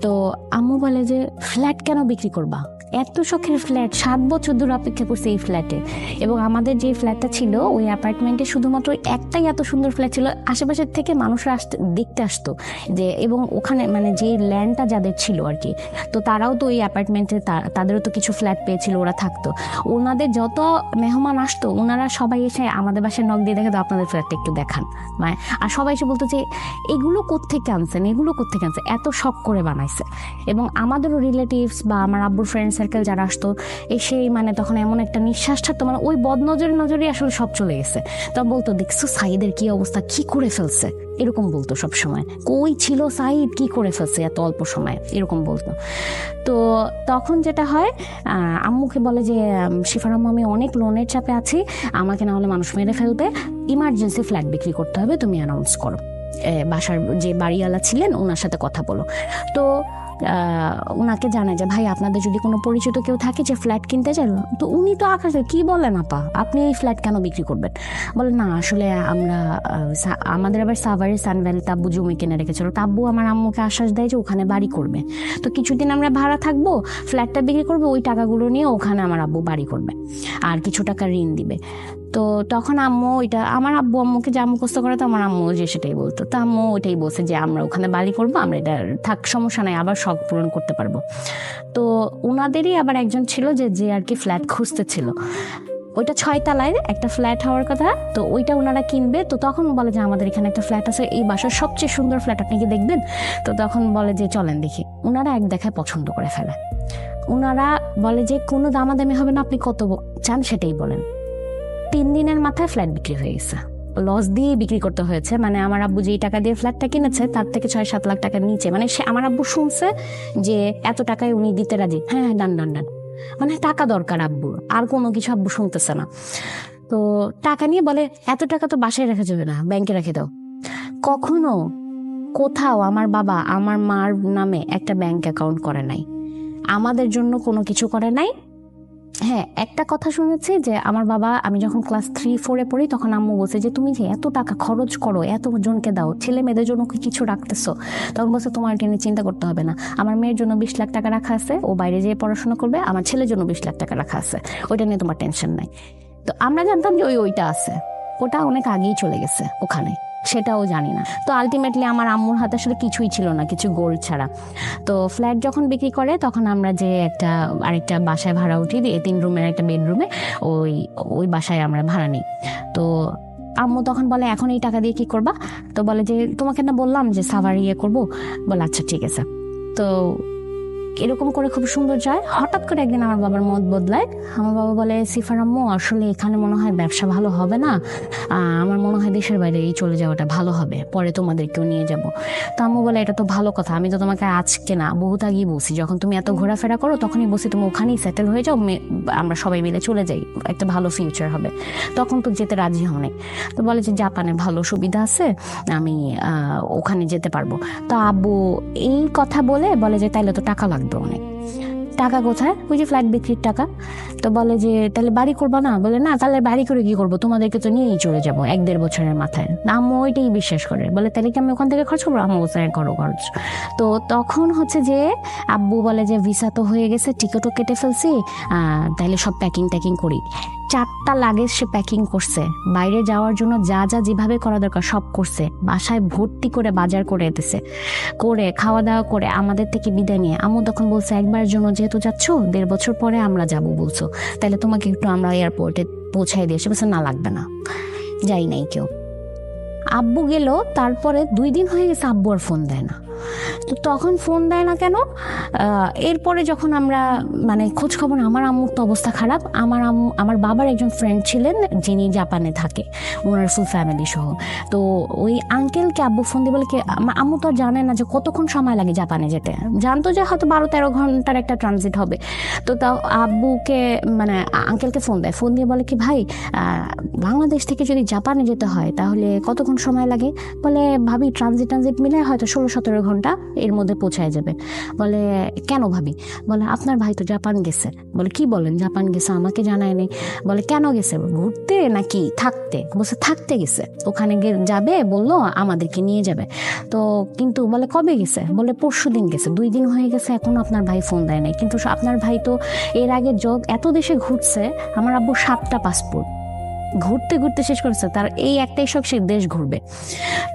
Speaker 1: তো আম্মু বলে যে ফ্ল্যাট কেন বিক্রি করবা, এত শখের ফ্ল্যাট, 7 বছর ধরে অপেক্ষা করছে এই ফ্ল্যাটে। এবং আমাদের যে ফ্ল্যাটটা ছিল ওই অ্যাপার্টমেন্টে শুধুমাত্র একটাই এত সুন্দর ফ্ল্যাট ছিল, আশেপাশের থেকে মানুষরা দেখতে আসতো যে, এবং ওখানে মানে যে ল্যান্ডটা যাদের ছিল আর কি, তো তারাও তো ওই অ্যাপার্টমেন্টে তাদেরও তো কিছু ফ্ল্যাট পেয়েছিল, ওরা থাকতো। ওনাদের যত মেহমান আসতো ওনারা সবাই এসে আমাদের বাসায় নক দিয়ে দেখে তো আপনাদের ফ্ল্যাটটা একটু দেখান, মানে আর সবাই এসে বলতো যে এগুলো কোত্থেকে আনছেন, এত শখ করে বানাইছে। এবং আমাদেরও রিলেটিভস বা আমার আব্বুর ফ্রেন্ড সার্কেল যারা আসতো এসেই মানে তখন এমন একটা নিঃশ্বাস থাকতো, মানে ওই নজরে আসলে সব চলে গেছে। তা বলতো দেখছো সাইদের কি অবস্থা, কি করে ফেলছে, এরকম বলতো সব সময়, কই ছিল সাইদ, কি করে ফেলছে এত অল্প সময়, এরকম বলতো। তো তখন যেটা হয় আম্মুকে বলে যে শিফার আম্মু আমি অনেক লোনের চাপে আছি, আমাকে না হলে মানুষ মেরে ফেলবে, ইমার্জেন্সি ফ্ল্যাট বিক্রি করতে হবে, তুমি অ্যানাউন্স করো। বাসার যে বাড়িওয়ালা ছিলেন ওনার সাথে কথা বলো। তো ওনাকে জানায় যে ভাই আপনাদের যদি কোনো পরিচিত কেউ থাকে যে ফ্ল্যাট কিনতে চাই, তো উনি তো আকাশে কি বলেন আপা আপনি এই ফ্ল্যাট কেন বিক্রি করবেন? বলে না আসলে আমরা আমাদের আবার সাভারে সানভ্যালি তাব্বু জমি কিনে রেখেছিল, তাব্বু আমার আম্মুকে আশ্বাস দেয় যে ওখানে বাড়ি করবে, তো কিছুদিন আমরা ভাড়া থাকবো, ফ্ল্যাটটা বিক্রি করবো, ওই টাকাগুলো নিয়ে ওখানে আমার আব্বু বাড়ি করবে আর কিছু টাকা ঋণ দিবে। তো তখন আম্মু ওইটা আমার আব্বু আম্মুকে যা মুখস্থ করে তো আমার আম্মু যে সেটাই বলতো, তো আম্মু ওইটাই বলছে যে আমরা ওখানে বাড়ি করবো, আমরা এটা থাক সমস্যা নাই, আবার শখ পূরণ করতে পারবো। তো ওনাদেরই আবার একজন ছিল যে আর কি ফ্ল্যাট খুঁজতেছিল, ওইটা 6 তলায় একটা ফ্ল্যাট হওয়ার কথা, তো ওইটা ওনারা কিনবে। তো তখন বলে যে আমাদের এখানে একটা ফ্ল্যাট আছে, এই বাসার সবচেয়ে সুন্দর ফ্ল্যাট, আপনি কি দেখবেন? তো তখন বলে যে চলেন দেখি। ওনারা এক দেখায় পছন্দ করে ফেলে। ওনারা বলে যে কোনো দামাদামি হবে না, আপনি কত চান সেটাই বলেন। 3 দিনের মাথায় ফ্ল্যাট বিক্রি হয়ে গেছে, লস দিয়ে বিক্রি করতে হয়েছে। মানে আমার আব্বু যেই টাকা দিয়ে ফ্ল্যাটটা কিনেছে তার থেকে 6-7 লাখ টাকার নিচে, মানে সে আমার আব্বু শুনছে যে এত টাকায় উনি দিতে রাজি, হ্যাঁ ডান ডান ডান, মানে টাকা দরকার আব্বুর, আর কোনো কিছু আব্বু শুনতেছে না। তো টাকা নিয়ে বলে এত টাকা তো বাসায় রাখা যাবে না, ব্যাংকে রেখে দাও। কখনো কোথাও আমার বাবা আমার মার নামে একটা ব্যাংক অ্যাকাউন্ট করে নাই, আমাদের জন্য কোনো কিছু করে নাই। হ্যাঁ, একটা কথা শুনেছি যে আমার বাবা, আমি যখন ক্লাস 3-4-এ পড়ি তখন আম্মু বলছে যে তুমি যে এত টাকা খরচ করো, এত জনকে দাও, ছেলে মেয়েদের জন্য কি কিছু রাখতেছো? তখন বলছে তোমার এটা নিয়ে চিন্তা করতে হবে না, আমার মেয়ের জন্য 20 লাখ টাকা রাখা আছে, ও বাইরে যেয়ে পড়াশোনা করবে, আমার ছেলের জন্য 20 লাখ টাকা রাখা আছে, ওইটা নিয়ে তোমার টেনশন নাই। তো আমরা জানতাম যে ওইটা আছে, ওটা অনেক আগেই চলে গেছে ওখানে, সেটাও জানি না। তো আলটিমেটলি আমার আম্মুর হাতে আসলে কিছুই ছিল না, কিছু গোল্ড ছাড়া। তো ফ্ল্যাট যখন বিক্রি করে তখন আমরা যে আরেকটা বাসায় ভাড়া উঠি দিয়ে 3 রুমের একটা বেডরুমে, ওই বাসায় আমরা ভাড়া নিই। তো আম্মু তখন বলে এখন এই টাকা দিয়ে কি করবা? তো বলে যে তোমাকে না বললাম যে সাভার ইয়ে করবো। বলে আচ্ছা ঠিক আছে। তো এরকম করে খুব সুন্দর যায়। হঠাৎ করে একদিন আমার বাবার মত বদলায়, আমার বাবা বলে সিফার আম্মু আসলে এখানে মনে হয় ব্যবসা ভালো হবে না, আমার মনে হয় দেশের বাইরে এই চলে যাওয়াটা ভালো হবে, পরে তোমাদেরকেও নিয়ে যাব। তো আম্মু বলে এটা তো ভালো কথা, আমি তো তোমাকে আজকে না বহুত আগেই বলছি, যখন তুমি এত ঘোরাফেরা করো তখনই বলছি তুমি ওখানেই সেটেল হয়ে যাও, আমরা সবাই মিলে চলে যাই, একটা ভালো ফিউচার হবে। তখন তো যেতে রাজি হও নাই। তো বলে যে জাপানে ভালো সুবিধা আছে, আমি ওখানে যেতে পারবো। তো আব্বু এই কথা বলে যে তাইলে তো টাকা লাগবে অনেক। টাকা কোথায়? ওই যে ফ্ল্যাট বিক্রির টাকা। তো বলে যে তাহলে বাড়ি করবো না? বলে না, তাহলে বাড়ি করে কি করবো, তোমাদেরকে তো নিয়েই চলে যাবো 1-1.5 বছরের মাথায়। আম্মু ওইটাই বিশ্বাস করে, বলে তাহলে কি আমি ওখান থেকে খরচ করবো? আম্মু বলছে করো খরচ। তো তখন হচ্ছে যে আব্বু বলে যে ভিসা তো হয়ে গেছে, টিকিটও কেটে ফেলছি, তাইলে সব প্যাকিং করি। 4টা লাগেজ সে প্যাকিং করছে, বাইরে যাওয়ার জন্য যা যা যেভাবে করা দরকার সব করছে, বাসায় ভর্তি করে বাজার করে এতেছে, করে খাওয়া দাওয়া করে আমাদের থেকে বিদায় নিয়ে। আম্মু তখন বলছে একবারের জন্য যেহেতু যাচ্ছ, 1.5 বছর পরে আমরা যাব বলছো, তাহলে তোমাকে একটু আমরা এয়ারপোর্টে পৌঁছাই দিয়ে। সে বলছে না লাগবে না, যাই নাই কেউ। আব্বু গেল, তারপরে 2 দিন হয়ে গেছে আব্বু আর ফোন দেয় না। তো তখন ফোন দেয় না কেন? এরপরে যখন আমরা মানে খোঁজ খবর, আমার আম্মুর তো অবস্থা খারাপ। আমার বাবার একজন ফ্রেন্ড ছিলেন যিনি জাপানে থাকে, ওনার ফুল ফ্যামিলি সহ। তো ওই আঙ্কেলকে আব্বু ফোন দিয়ে বলে কি, আম্মু তো জানে না যে কতক্ষণ সময় লাগে জাপানে যেতে, জানতো যে হয়তো 12-13 ঘন্টার একটা ট্রানজিট হবে। তো তাও আব্বুকে মানে আঙ্কেলকে ফোন দেয়, ফোন দিয়ে বলে কি ভাই বাংলাদেশ থেকে যদি জাপানে যেতে হয় তাহলে কতক্ষণ সময় লাগে? বলে ভাবি ট্রানজিট মিলে হয়তো 16-17 ঘন্টা এর মধ্যে পৌঁছায় যাবে। বলে কেন ভাবি? বলে আপনার ভাই তো জাপান গেছে। বলে কি বলেন, জাপান গেছে? আমাকে জানায় নেই। বলে কেন গেছে, ঘুরতে নাকি থাকতে? বলছে থাকতে গেছে, ওখানে যাবে বললো আমাদেরকে নিয়ে যাবে। তো কিন্তু বলে কবে গেছে? বলে পরশুদিন গেছে, 2 দিন হয়ে গেছে এখনো আপনার ভাই ফোন দেয় নাই। কিন্তু আপনার ভাই তো এর আগে এত দেশে ঘুরছে, আমার আব্বু 7টা পাসপোর্ট, ঘুরতে শেষ করেছে, তার এই একটাই শখ সে দেশ ঘুরবে।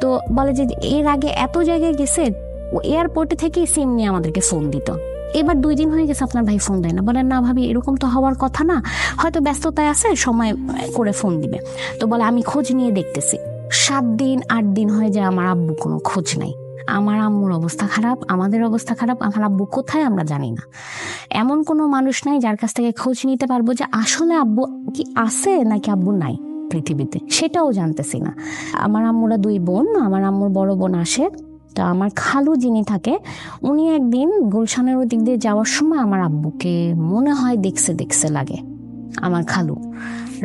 Speaker 1: তো বলে যে এর আগে এত জায়গায় গেছে, ও এয়ারপোর্টে থেকেই সিম নিয়ে আমাদেরকে ফোন দিত, এবার 2 দিন হয়ে গেছে আপনার ভাই ফোন দেয় না। বলেন না ভাবি এরকম তো হওয়ার কথা না, হয়তো ব্যস্ততায় আছে, সময় করে ফোন দিবে। তো বলে আমি খোঁজ নিয়ে দেখতেছি। 7 দিন 8 দিন হয়ে যায়, আমার আব্বু কোনো খোঁজ নাই। আমার আম্মুর অবস্থা খারাপ, আমাদের অবস্থা খারাপ, আমার আব্বু কোথায় আমরা জানি না। এমন কোনো মানুষ নাই যার কাছ থেকে খোঁজ নিতে পারবো যে আসলে আব্বু কি আছে নাকি আব্বু নাই পৃথিবীতে, সেটাও জানতেছি না। আমার আম্মুরা 2 বোন, আমার আম্মুর বড় বোন আসে। তো আমার খালু যিনি থাকে, উনি একদিন গুলশানের ওই দিক দিয়ে যাওয়ার সময় আমার আব্বুকে মনে হয় দেখছে লাগে। আমার খালু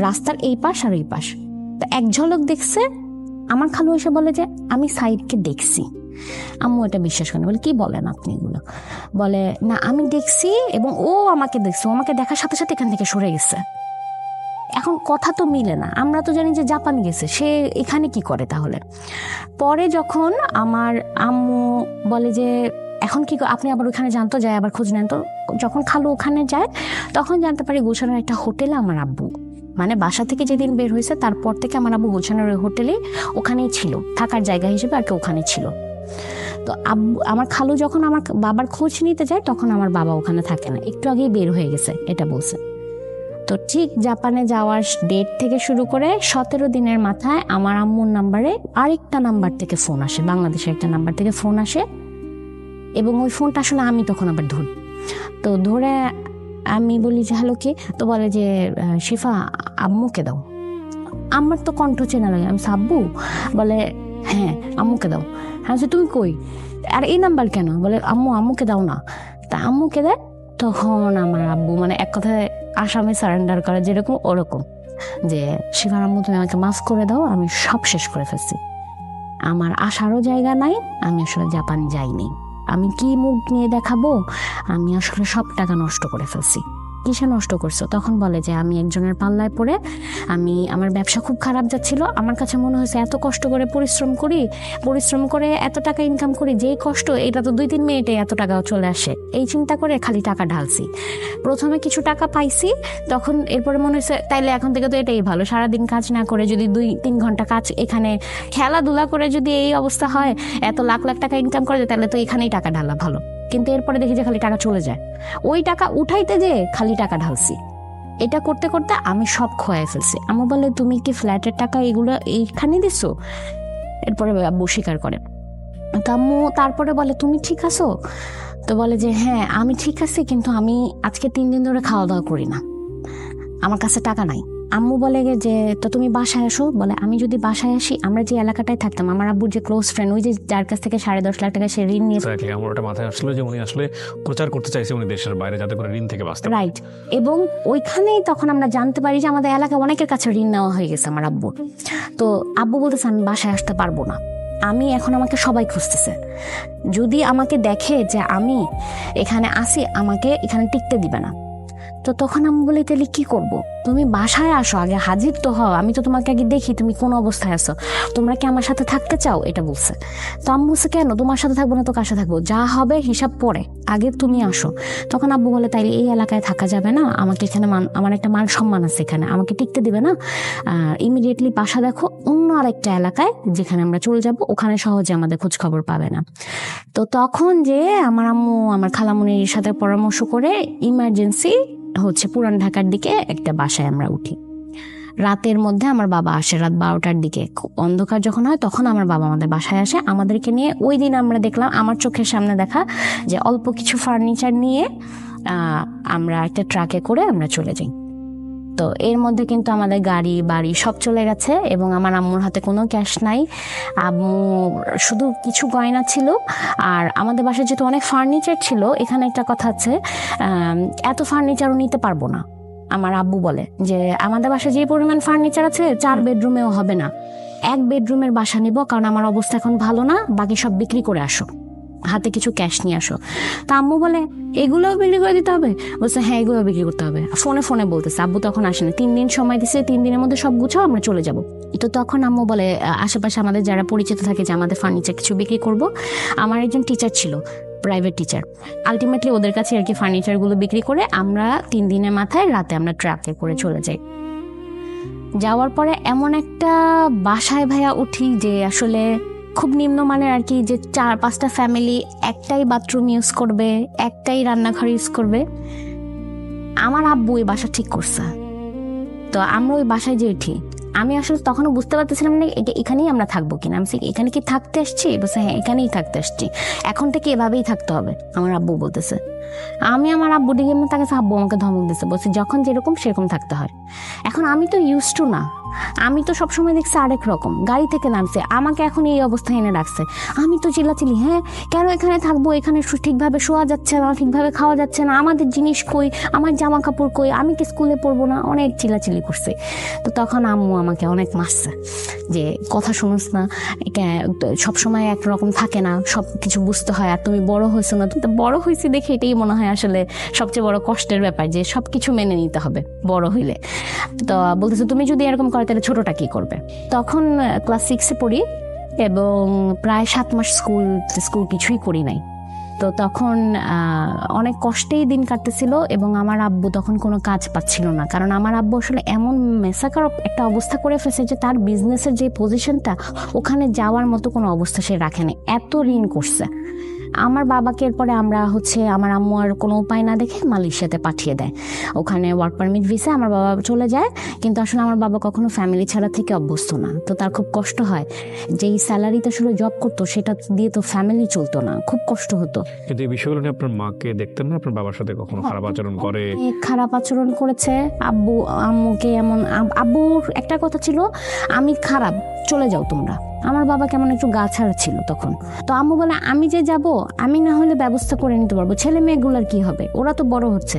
Speaker 1: রাস্তার এই পাশ আর এই পাশ, তো এক ঝলক দেখছে, আমার খালু এসে বলে যে আমি সাইদকে দেখছি। আম্মু এটা বিশ্বাস করেন, বলে কি বলেন আপনি এগুলো? বলে না আমি দেখছি এবং ও আমাকে দেখছে, ও আমাকে দেখার সাথে সাথে এখান থেকে সরে গেছে। এখন কথা তো মিলে না, আমরা তো জানি যে জাপান গেছে, সে এখানে কি করে তাহলে? পরে যখন আমার আম্মু বলে যে এখন কি আপনি আবার ওখানে জানতো যায় আবার খোঁজ নেন তো, যখন খালু ওখানে যায় তখন জানতে পারি গুলশানের একটা হোটেলে আমার আব্বু, মানে বাসা থেকে যেদিন বের হয়েছে তারপর থেকে আমার আব্বু গুলশানের ওই হোটেলে ওখানেই ছিল, থাকার জায়গা হিসেবে আর কি ওখানে ছিল। তো আব্বু আমার খালু যখন আমার বাবার খোঁজ নিতে যায় তখন আমার বাবা ওখানে থাকে না, একটু আগেই বের হয়ে গেছে এটা বলছে। তো ঠিক জাপানে যাওয়ার ডেট থেকে শুরু করে 17 দিনের মাথায় আমার আম্মুর নাম্বারে আরেকটা নাম্বার থেকে ফোন আসে, বাংলাদেশের একটা নাম্বার থেকে ফোন আসে, এবং ওই ফোনটা আসলে আমি তখন আবার ধরি। তো ধরে আমি বলি যে হ্যালো কে? তো বলে যে শিফা আম্মুকে দাও। আমার তো কণ্ঠ চেনা লাগে, আমি সাব্বু? বলে হ্যাঁ আম্মুকে দাও। হ্যাঁ তুমি কই? আর এই নাম্বার কেন? বলে আম্মু আম্মুকে দাও না। তা আম্মুকে দেয়। তখন আমার আব্বু মানে এক কথায় আসামে সারেন্ডার করে যেরকম ওরকম, যে শিফার আম্মু তুমি আমাকে মাফ করে দাও, আমি সব শেষ করে ফেলছি, আমার আসারও জায়গা নাই, আমি আসলে জাপান যাইনি, আমি কি মুখ নিয়ে দেখাবো, আমি আসলে সব টাকা নষ্ট করে ফেলছি। কিসে নষ্ট করছো? তখন বলে যে আমি একজনের পাল্লায় পড়ে আমার ব্যবসা খুব খারাপ যাচ্ছিল, আমার কাছে মনে হয়েছে এত কষ্ট করে পরিশ্রম করে এত টাকা ইনকাম করি, যেই কষ্ট এটা তো 2-3 মিনিটে এত টাকা চলে আসে, এই চিন্তা করে খালি টাকা ঢালছি। প্রথমে কিছু টাকা পাইছি, তখন এরপরে মনে হয়েছে তাইলে এখন থেকে তো এটাই ভালো, সারাদিন কাজ না করে যদি 2-3 ঘন্টা কাজ এখানে খেলাধুলা করে যদি এই অবস্থা হয়, এত লাখ লাখ টাকা ইনকাম করে তাহলে তো এখানেই টাকা ঢালা ভালো। কিন্তু এরপরে দেখি যে খালি টাকা চলে যায়, ওই টাকা উঠাইতে যে খালি টাকা ঢালছি, এটা করতে করতে আমি সব খোয়াই ফেলছি। আমার বলে তুমি কি ফ্ল্যাটের টাকা এগুলো এইখানে দিছো? এরপরে আব্বু স্বীকার করে। তো আম্মু তারপরে বলে তুমি ঠিক আছো? তো বলে যে হ্যাঁ আমি ঠিক আছি, কিন্তু আমি আজকে 3 দিন ধরে খাওয়া দাওয়া করি না, আমার কাছে টাকা নাই। আম্মু বলে যে তো তুমি বাসায় আসো। বলে আমি যদি বাসায় আসি, আমরা যে এলাকাটায় থাকতাম, আমার আব্বুর যে ক্লোজ ফ্রেন্ড, ওই যে যার কাছ থেকে 10.5 লাখ টাকা সে ঋণ নিয়ে,
Speaker 2: আমার ওটা মাথায় আসলো যে উনি আসলে প্রচার করতে চাইছে উনি দেশের বাইরে যাতে করে ঋণ থেকে বাঁচতে পারে।
Speaker 1: রাইট, এবং ওইখানেই তখন আমরা জানতে পারি যে আমাদের এলাকায় অনেকের কাছে ঋণ নেওয়া হয়ে গেছে আমার আব্বুর। তো আব্বু বলতেছে আমি বাসায় আসতে পারবো না, আমি এখন আমাকে সবাই খুঁজতেছে, যদি আমাকে দেখে যে আমি এখানে আসি আমাকে এখানে টিকতে দিবে না। তো তখন আমি বলি তাহলে কি করব? তুমি বাসায় আসো, আগে হাজির তো হও, আমি তো তোমাকে আগে দেখি তুমি কোন অবস্থায় আছো, তোমরা কি আমার সাথে থাকতে চাও? এটা বলছে। তো আম্মু বলছে কেন তোমার সাথে থাকবো না তো কার সাথে থাকবো, যা হবে হিসাব পরে, আগে তুমি আসো। তখন আব্বু বলে তাইলে এই এলাকায় থাকা যাবে না, আমাকে এখানে আমার একটা মান সম্মান আছে, এখানে আমাকে টিকতে দিবে না, ইমিডিয়েটলি বাসা দেখো অন্য আরেকটা এলাকায় যেখানে আমরা চলে যাব, ওখানে সহজে আমাদের খোঁজ খবর পাবে না। তো তখন যে আমার আম্মু আমার খালামুনির সাথে পরামর্শ করে ইমার্জেন্সি পুরান ঢাকার দিকে একটা বাসায় আমরা উঠি। রাতের মধ্যে আমার বাবা আসে, রাত 12টার দিকে, খুব অন্ধকার যখন হয় তখন আমার বাবা আমাদের বাসায় আসে আমাদেরকে নিয়ে। ওই দিন আমরা দেখলাম, আমার চোখের সামনে দেখা, যে অল্প কিছু ফার্নিচার নিয়ে আমরা একটা ট্রাকে করে আমরা চলে যাই। তো এর মধ্যে কিন্তু আমাদের গাড়ি বাড়ি সব চলে গেছে, এবং আমার আম্মুর হাতে কোনো ক্যাশ নাই, আম্মু শুধু কিছু গয়না ছিল। আর আমাদের বাসায় যেহেতু অনেক ফার্নিচার ছিল, এখানে একটা কথা আছে, এত ফার্নিচারও নিতে পারবো না। আমার আব্বু বলে যে আমাদের বাসায় যে পরিমাণ ফার্নিচার আছে 4 বেডরুমেও হবে না, 1 বেডরুমের বাসা নিব, কারণ আমার অবস্থা এখন ভালো না, বাকি সব বিক্রি করে আসো, হাতে কিছু ক্যাশ নিয়ে আসো। তা আম্মু বলে এগুলোও বিক্রি করে দিতে হবে? বলছে হ্যাঁ এগুলো বিক্রি করতে হবে। ফোনে বলতেছে, আব্বু তখন আসেনি, 3 দিন সময় দিছে, 3 দিনের মধ্যে সব গুছাও আমরা চলে যাব। তো তখন আম্মু বলে আশেপাশে আমাদের যারা পরিচিত থাকে যে আমাদের ফার্নিচার কিছু বিক্রি করব। আমার একজন টিচার ছিল, প্রাইভেট টিচার, আলটিমেটলি ওদের কাছে আর কি ফার্নিচারগুলো বিক্রি করে আমরা 3 দিনের মাথায় রাতে আমরা ট্রাকে করে চলে যাই। যাওয়ার পরে এমন একটা বাসায় ভাইয়া উঠি যে আসলে খুব নিম্নমানের আর কি, যে 4-5টা ফ্যামিলি একটাই বাথরুম ইউজ করবে, একটাই রান্নাঘর ইউজ করবে। আমার আব্বু ওই বাসা ঠিক করছে। তো আমরা ওই বাসায় যে উঠি, আমি আসলে তখনও বুঝতে পারতেছিলাম না এখানেই আমরা থাকবো কিনা। আমি এখানে কি থাকতে আসছি? বলছে হ্যাঁ এখানেই থাকতে আসছি, এখন থেকে এভাবেই থাকতে হবে, আমার আব্বু বলতেছে। আমি আমার আব্বু দিকে এমনি তাকে, আব্বু আমাকে ধমক দিচ্ছে, বলছে যখন যেরকম সেরকম থাকতে হয়। এখন আমি তো ইউজ টু না, আমি তো সবসময় দেখছি আরেক রকম, গাড়ি থেকে নামছে আমাকে এখন এই অবস্থায় এনে রাখছে। আমি তো চিল্লাচিল্লি, হ্যাঁ কেন এখানে থাকবো, এখানে ঠিকভাবে শোয়া যাচ্ছে না, ঠিকভাবে খাওয়া যাচ্ছে না, আমাদের জিনিস কই, আমার জামা কাপড় কই, আমি কি স্কুলে পড়বো না, অনেক চিল্লাচিল্লি করছে। তো তখন আম্মু আমাকে অনেক মারছে যে কথা শুনোস না, সবসময় একরকম থাকে না, সব কিছু বুঝতে হয়, আর তুমি বড় হয়েছো না। তো বড় হয়েছি দেখে এটাই মনে হয় আসলে সবচেয়ে বড় কষ্টের ব্যাপার, যে সব কিছু মেনে নিতে হবে বড় হইলে। তো বলতেছে তুমি যদি এরকম করো তাহলে ছোটটা কি করবে। তখন ক্লাস 6-এ পড়ি এবং প্রায় 7 মাস স্কুল কিছুই করি নাই। তো তখন অনেক কষ্টেই দিন কাটতেছিল এবং আমার আব্বু তখন কোনো কাজ পাচ্ছিল না, কারণ আমার আব্বু আসলে এমন মেসাকার একটা অবস্থা করে ফেলেছে যে তার বিজনেসের যে পজিশনটা, ওখানে যাওয়ার মতো কোনো অবস্থা সে রাখেনি, এত ঋণ করছে। আমার বাবাকে এরপরে আমরা আমার আম্মু আর কোনো উপায় না দেখে মালয়েশিয়াতে পাঠিয়ে দেয়। ওখানে ওয়ার্ক পারমিট ভিসা আমার বাবা চলে যায়, কিন্তু আসলে আমার বাবা কখনো ফ্যামিলি ছাড়া থেকে অভ্যস্ত না, তো তার খুব কষ্ট হয়। যেই স্যালারিতে আসলে জব করতো সেটা দিয়ে তো ফ্যামিলি চলতো না, খুব কষ্ট হতো।
Speaker 2: কিন্তু এই বিষয়গুলো নিয়ে আপনার মাকে দেখতেন না? আপনার বাবার সাথে কখনো খারাপ আচরণ করে?
Speaker 1: খারাপ আচরণ করেছে আব্বু আম্মুকে, এমন আব্বুর একটা কথা ছিল, আমি খারাপ, চলে যাও তোমরা। আমার বাবা কেমন একটু গা ছাড়া ছিল তখন। তো আম্মু বলে আমি যে যাব, আমি না হলে ব্যবস্থা করে নিতে পারবো, ছেলে মেয়েগুলার কি হবে, ওরা তো বড় হচ্ছে।